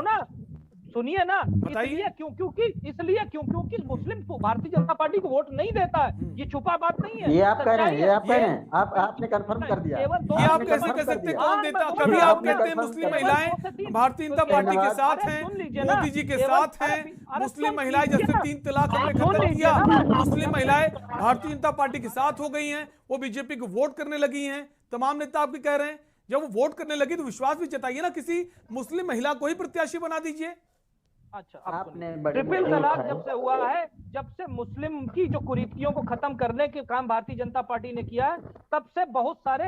सुनिए ना, इसलिए क्योंकि मुस्लिम भारतीय जनता पार्टी को वोट नहीं देता है। ये छुपा बात नहीं है, ये आप कह रहे हैं, ये आप कह रहे हैं, आपने कंफर्म कर दिया। ये आप कैसे कह सकते हैं? कौन देता? कभी आप कहते हैं मुस्लिम महिलाएं भारतीय जनता पार्टी के साथ हैं, मोदी जी के साथ हैं, मुस्लिम महिलाएं जैसे 3 तलाक हमने खत्म किया, मुस्लिम महिलाएं भारतीय जनता पार्टी के साथ हो गई हैं, वो बीजेपी को वोट करने लगी हैं। तमाम नेता आपके कह रहे हैं, जब वो वोट करने लगी तो विश्वास भी जताइए ना, किसी मुस्लिम महिला को ही प्रत्याशी बना दीजिए। अच्छा, आपने ट्रिपल तलाक जब से हुआ है, जब से मुस्लिम की जो कुरीतियों को खत्म करने के काम भारतीय जनता पार्टी ने किया है, तब से बहुत सारे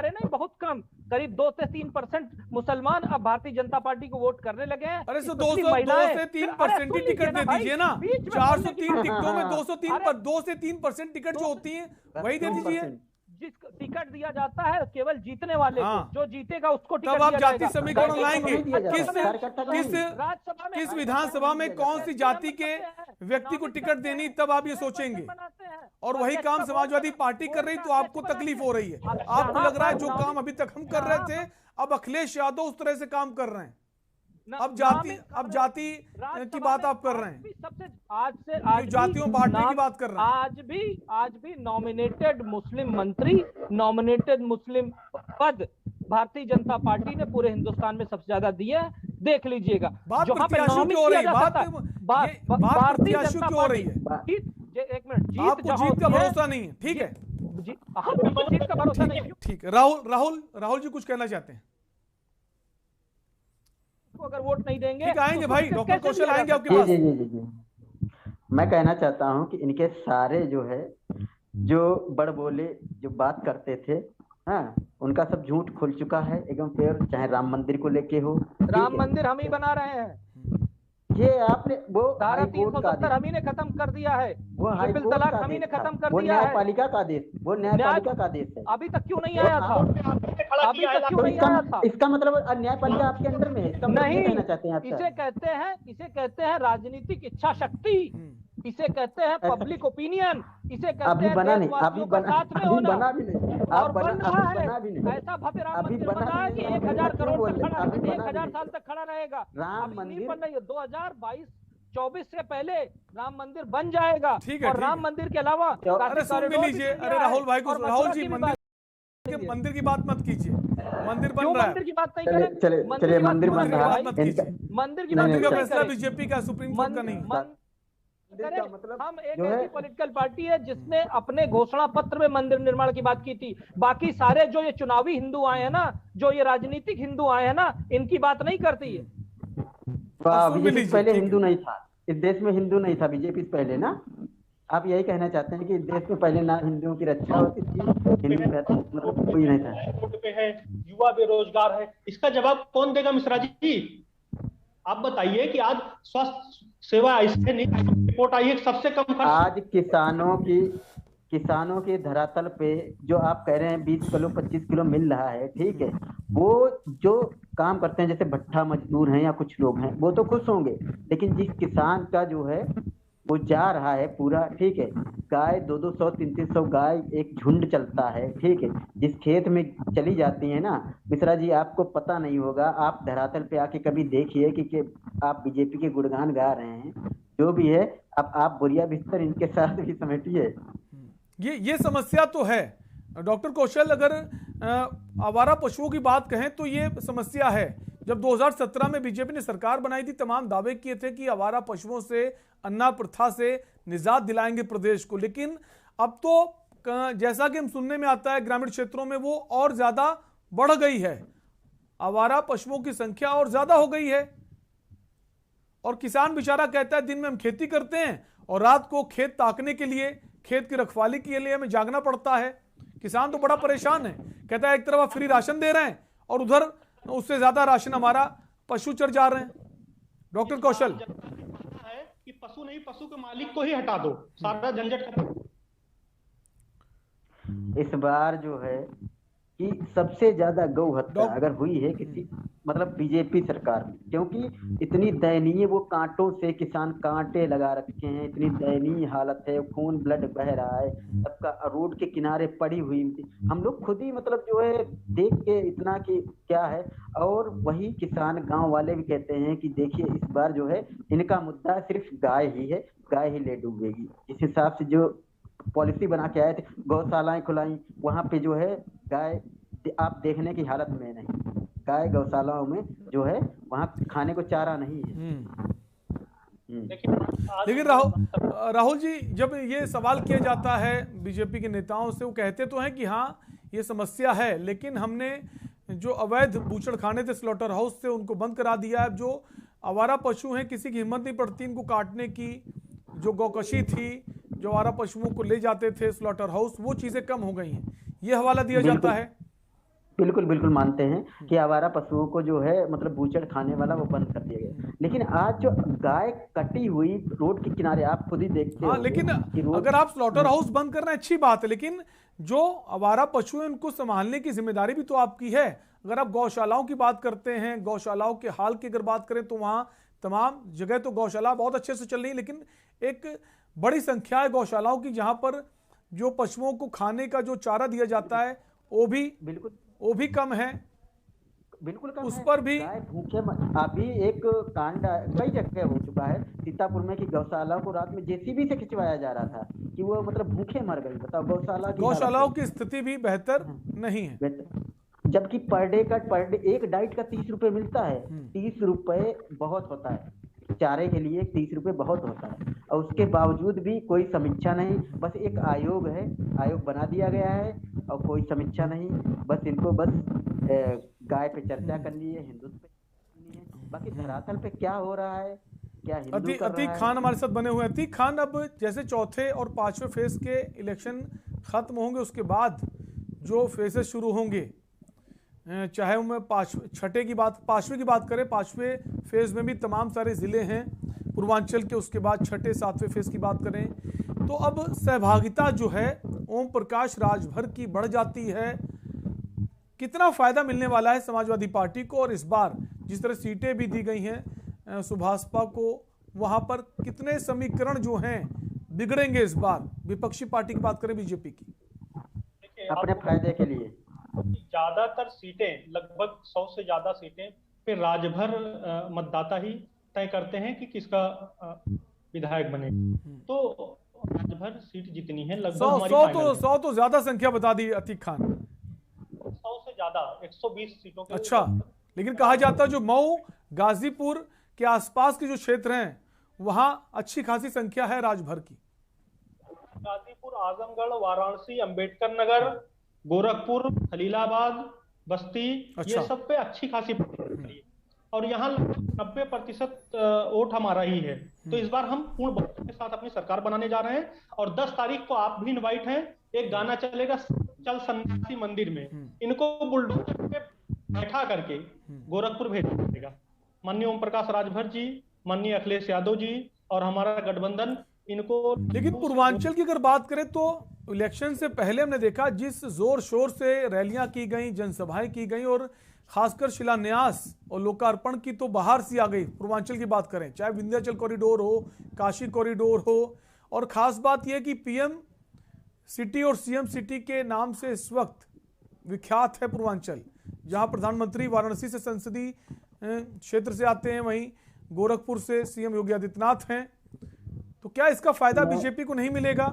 नहीं, बहुत कम, करीब 2 से 3% मुसलमान अब भारतीय जनता पार्टी को वोट करने लगे हैं। अरे सो 2 से 3% ही टिकट दे दीजिए ना, 403 टिकटों में 2 से 3% टिकट जो होती है वही दे दीजिए। जिस टिकट दिया जाता है केवल जीतने वाले को, जो जीतेगा उसको टिकट तब आप जाति समीकरण लाएंगे। किस विधानसभा में कौन सी जाति के व्यक्ति को टिकट देनी, तब आप ये सोचेंगे। और वही काम समाजवादी पार्टी कर रही, तो आपको तकलीफ हो रही है। आपको लग रहा है जो काम अभी तक हम कर रहे थे, अब अखिलेश यादव उस तरह से काम कर रहे हैं। अब जाति की बात आप कर रहे हैं, सबसे आज जातियों बांटने की बात कर रहे हैं। आज भी नॉमिनेटेड मुस्लिम मंत्री, नॉमिनेटेड मुस्लिम पद भारतीय जनता पार्टी ने पूरे हिंदुस्तान में सबसे ज्यादा दिए हैं। देख लीजिएगा, जहां पे नॉमिनेट किया जाता था, भारतीय जनता पार्टी। एक मिनट, आपको जीत का भरोसा नहीं है, ठीक है? जीत का भरोसा नहीं है, ठीक है। राहुल जी कुछ कहना चाहते हैं? अगर वोट नहीं देंगे, आएंगे भाई, डॉक्टर कौशल आएंगे आपके पास। जी। मैं कहना चाहता हूं कि इनके सारे जो है, जो बड़ बोले जो बात करते थे, हाँ, उनका सब झूठ खुल चुका है एकदम। फिर चाहे राम मंदिर को लेके हो, राम मंदिर हम ही बना रहे हैं। ये आपने वो धारा 370 हम ही ने खत्म कर दिया है, वो ट्रिपल तलाक हम ही ने खत्म कर दिया है। न्यायपालिका का आदेश, वो न्यायपालिका का आदेश है। अभी तक क्यों नहीं आया था? अभी तक क्यों नहीं आया था? इसका मतलब न्यायपालिका आपके अंदर में है, इसका नहीं कहना चाहते हैं आप? इसे कहते हैं राजनीतिक इच्छा शक्ति, इसे कहते हैं पब्लिक ओपिनियन, इसे कहते हैं बना नहीं, अभी साथ में होना। बना भी नहीं, और बन रहा है। ऐसा भव्य राम मंदिर बना है कि 1000 करोड़ तक खड़ा, 1000 साल तक खड़ा रहेगा। राम मंदिर बन रही है 2022-24 से पहले राम मंदिर बन जाएगा। और राम मंदिर के अलावा अरे राहुल भाई को, राहुल जी मंदिर की बात मत कीजिए। मंदिर बन रहा है, मंदिर की बात नहीं करें, चलिए मंदिर बन रहा है, मंदिर की बात का फैसला बीजेपी का, सुप्रीम कोर्ट का नहीं। मतलब हम एक ऐसी पॉलिटिकल पार्टी है जिसने अपने घोषणा पत्र में मंदिर निर्माण की बात की थी। बाकी सारे जो ये चुनावी हिंदू आए हैं ना, जो ये राजनीतिक हिंदू आए हैं ना, इनकी बात नहीं करती है। बीजेपी पहले हिंदू नहीं था, इस देश में हिंदू नहीं था बीजेपी पहले ना। आप यही कहना चाहते हैं कि देश में पहले ना हिंदुओं की रक्षा होती थी, हिंदू मतलब कोई नहीं था। युवा बेरोजगार है, इसका जवाब कौन देगा? मिश्रा जी आप बताइए कि आज स्वास्थ्य सेवा ऐसे नहीं, रिपोर्ट आई है सबसे कम खर्च। आज किसानों के धरातल पे जो आप कह रहे हैं 20 किलो 25 किलो मिल रहा है, ठीक है, वो जो काम करते हैं जैसे भट्ठा मजदूर हैं या कुछ लोग हैं, वो तो खुश होंगे। लेकिन जिस किसान का जो है वो जा रहा है पूरा, ठीक है, गाय 200 300 गाय एक झुंड चलता है, ठीक है, जिस खेत में चली जाती है ना मिश्रा जी, आपको पता नहीं होगा, आप धरातल पे आके कभी देखिए कि आप बीजेपी के गुणगान गा रहे हैं, जो भी है। अब आप बोरिया बिस्तर इनके साथ भी समेटिए। ये समस्या तो है डॉक्टर कौशल। अगर आवारा पशुओं की बात कहें तो ये समस्या है। जब 2017 में बीजेपी ने सरकार बनाई थी, तमाम दावे किए थे कि आवारा पशुओं से, अन्ना प्रथा से निजात दिलाएंगे प्रदेश को। लेकिन अब तो जैसा कि हम सुनने में आता है, ग्रामीण क्षेत्रों में वो और ज्यादा बढ़ गई है, आवारा पशुओं की संख्या और ज्यादा हो गई है। और किसान बेचारा कहता है दिन में हम खेती करते हैं और रात को खेत ताकने के लिए, खेत की रखवाली के लिए हमें जागना पड़ता है। किसान तो बड़ा परेशान है, कहता है एक तरफ आप फ्री राशन दे रहे हैं और उधर उससे ज्यादा राशन हमारा पशु चढ़ जा रहे हैं। डॉक्टर कौशल है कि पशु नहीं, पशु के मालिक को ही हटा दो, सारा झंझट खत्म। इस बार जो है कि सबसे ज्यादा गौ हत्या अगर हुई है किसी मतलब बीजेपी सरकार में, क्योंकि इतनी दयनीय वो कांटों से किसान कांटे लगा रखे हैं, इतनी दयनीय हालत है, खून ब्लड बह रहा है, सबका रोड के किनारे पड़ी हुई हम लोग खुद ही मतलब जो है देख के इतना कि क्या है। और वही किसान गांव वाले भी कहते हैं कि देखिए इस बार जो है इनका मुद्दा सिर्फ गाय ही है, गाय ही ले डूबेगी। इस हिसाब से जो पॉलिसी बना के आए थे, गौशालाएं खुलाई, वहां पे जो है गाय आप देखने की हालत में नहीं, गाय गौशालाओं में जो है वहां खाने को चारा नहीं है। लेकिन राहुल जी, जब ये सवाल किया जाता है बीजेपी के नेताओं से, वो कहते तो हैं कि हाँ ये समस्या है, लेकिन हमने जो अवैध बूचड़खाने थे स्लॉटर हाउस से उनको बंद करा दिया है। जो आवारा पशु हैं किसी की हिम्मत नहीं पड़ती इनको काटने की, जो गौकशी थी, जो आवारा पशुओं को ले जाते थे स्लॉटर हाउस, वो चीजें कम हो गई हैं, ये हवाला दिया जाता है। बिल्कुल बिल्कुल मानते हैं कि आवारा पशुओं को जो है मतलब बूचड़ खाने वाला वो बंद कर दिया गया, लेकिन आज जो गाय कटी हुई रोड के किनारे आप खुद ही देखते हो। लेकिन अगर आप स्लॉटर हाउस बंद कर रहे हैं अच्छी बात है, लेकिन जो आवारा पशु हैं उनको संभालने की जिम्मेदारी भी तो आपकी है। अगर आप गौशालाओं की बात करते हैं, गौशालाओं के हाल की अगर बात करें तो वहाँ तमाम जगह तो गौशाला बहुत अच्छे से चल रही है, लेकिन एक बड़ी संख्या है गौशालाओं की जहाँ पर जो पशुओं को खाने का जो चारा दिया जाता है वो भी कम है। बिल्कुल कम उस है। पर भी भूखे अभी एक कांड कई जगह हो चुका है सीतापुर में कि गौशाला को रात में जेसीबी से खिंचवाया जा रहा था कि वो मतलब भूखे मर गई। बताओ गौशालाओं की स्थिति भी बेहतर नहीं है, जबकि पर डे एक डाइट का 30 रुपए मिलता है। 30 रुपए बहुत होता है, चारे के लिए 30 रुपए बहुत होता है, और उसके बावजूद भी कोई समीक्षा नहीं। बस एक आयोग है, आयोग बना दिया गया है और कोई समीक्षा नहीं। बस इनको बस गाय पे चर्चा करनी है, हिंदुत्व पे करनी है, बाकी धरातल पे क्या हो रहा है, क्या हिंदू कर रहा है। अतीक खान हमारे साथ बने हुए हैं। अतीक खान, अब जैसे चौथे और पांचवें फेज के इलेक्शन खत्म होंगे, उसके बाद जो फेजेस शुरू होंगे, चाहे उनमें छठे की बात, पांचवें की बात करें, पांचवें फेज में भी तमाम सारे जिले हैं पूर्वांचल के, उसके बाद छठे सातवें फेज की बात करें तो अब सहभागिता जो है ओम प्रकाश राजभर की बढ़ जाती है। कितना फायदा मिलने वाला है समाजवादी पार्टी को, और इस बार जिस तरह सीटें भी दी गई हैं सुभाषपा को, वहां पर कितने समीकरण जो हैं बिगड़ेंगे इस बार विपक्षी पार्टी की बात करें बीजेपी की अपने फायदे के लिए। ज्यादातर सीटें, लगभग 100 से ज्यादा सीटें फिर राजभर मतदाता ही तय करते हैं कि किसका विधायक बने। तो राजभर सीट जितनी है लगभग 100 तो ज्यादा संख्या बता दी अतीक खान, 100 से ज्यादा 120 सीटों के। अच्छा, लेकिन कहा जाता है जो मऊ गाजीपुर के आसपास के जो क्षेत्र हैं वहां अच्छी खासी संख्या है राजभर की। गाजीपुर, आजमगढ़, वाराणसी, अंबेडकर नगर, गोरखपुर, खलीलाबाद, बस्ती, ये सब पे अच्छी खासी और यहाँ 90% वोट हमारा ही है। तो इस बार हम पूर्ण बहुमत के साथ अपनी सरकार बनाने जा रहे हैं और 10 तारीख को आप भी इनवाइट हैं। एक गाना चलेगा चल सन्यासी मंदिर में, इनको बुलडोजर पे बैठा करके गोरखपुर भेजना पड़ेगा। माननीय ओम प्रकाश राजभर जी, माननीय अखिलेश यादव जी और हमारा गठबंधन इनको। लेकिन पूर्वांचल की अगर बात करें तो इलेक्शन से पहले हमने देखा जिस जोर शोर से रैलियां की गई, जनसभाएं की गई और खासकर शिलान्यास और लोकार्पण की तो बाहर सी आ गई। पूर्वांचल की बात करें, चाहे विंध्याचल कॉरिडोर हो, काशी कॉरिडोर हो, और खास बात यह कि पीएम सिटी और सीएम सिटी के नाम से इस वक्त विख्यात है पूर्वांचल, जहां प्रधानमंत्री वाराणसी से संसदीय क्षेत्र से आते हैं, वहीं गोरखपुर से सीएम योगी आदित्यनाथ हैं। तो क्या इसका फायदा बीजेपी को नहीं मिलेगा?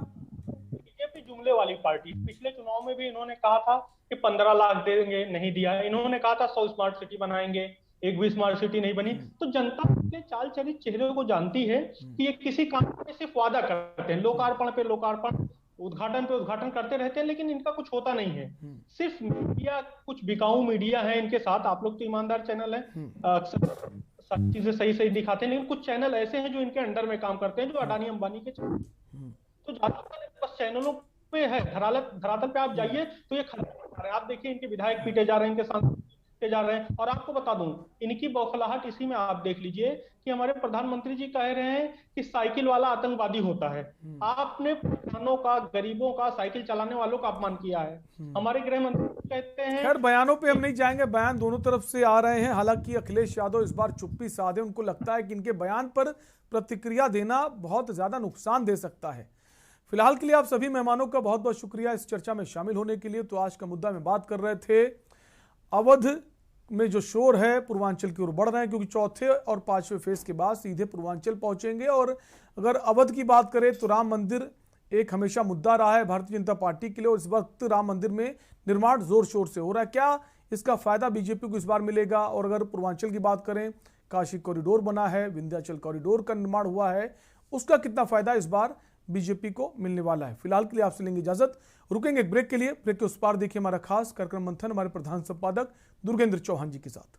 बीजेपी जुमले वाली पार्टी, पिछले चुनाव में भी इन्होंने कहा था कि 15 लाख देंगे, नहीं दिया। इन्होंने कहा था 100 स्मार्ट सिटी बनाएंगे, एक भी स्मार्ट सिटी नहीं बनी। तो जनता अपने चाल चलित चेहरे को जानती है कि ये किसी काम में सिर्फ वादा करते हैं, लोकार्पण पे लोकार्पण, उद्घाटन पे उद्घाटन करते रहते हैं, लेकिन इनका कुछ होता नहीं है। सिर्फ मीडिया, कुछ बिकाऊ मीडिया है इनके साथ। आप लोग तो ईमानदार चैनल है, सब चीजें सही सही दिखाते हैं, लेकिन कुछ चैनल ऐसे हैं जो इनके अंडर में काम करते हैं, जो अडानी अंबानी के चैनल। तो ज्यादातर बस चैनलों पे है, धरातल पे आप जाइए तो ये खराब। आप देखिए इनके विधायक पीटे जा रहे हैं, इनके सांसद के जा रहे हैं। और आपको बता दूं, इनकी बौखलाहट इसी में आप देख लीजिए कि हमारे प्रधानमंत्री जी कह रहे हैं कि साइकिल वाला आतंकवादी होता है। आपने किसानों का, गरीबों का, साइकिल चलाने वालों का अपमान किया है। हमारे गृह मंत्री कहते हैं। खैर, बयानों पे हम नहीं जाएंगे, बयान दोनों तरफ से आ रहे हैं। हालांकि अखिलेश यादव इस बार चुप्पी साधे, उनको लगता है कि इनके बयान पर प्रतिक्रिया देना बहुत ज्यादा नुकसान दे सकता है। फिलहाल के लिए आप सभी मेहमानों का बहुत बहुत शुक्रिया इस चर्चा में शामिल होने के लिए। तो आज का मुद्दा में बात कर रहे थे, अवध में जो शोर है पूर्वांचल की ओर बढ़ रहे हैं, क्योंकि चौथे और पांचवें फेज के बाद सीधे पूर्वांचल पहुंचेंगे। और अगर अवध की बात करें तो राम मंदिर एक हमेशा मुद्दा रहा है भारतीय जनता पार्टी के लिए, और इस वक्त राम मंदिर में निर्माण जोर शोर से हो रहा है। क्या इसका फायदा बीजेपी को इस बार मिलेगा? और अगर पूर्वांचल की बात करें, काशी कॉरिडोर बना है, विंध्याचल कॉरिडोर का निर्माण हुआ है, उसका कितना फायदा इस बार बीजेपी को मिलने वाला है? फिलहाल के लिए आपसे लेंगे इजाजत, रुकेंगे एक ब्रेक के लिए। ब्रेक के उस पार देखिए हमारा खास कार्यक्रम मंथन हमारे प्रधान संपादक दुर्गेंद्र चौहान जी के साथ।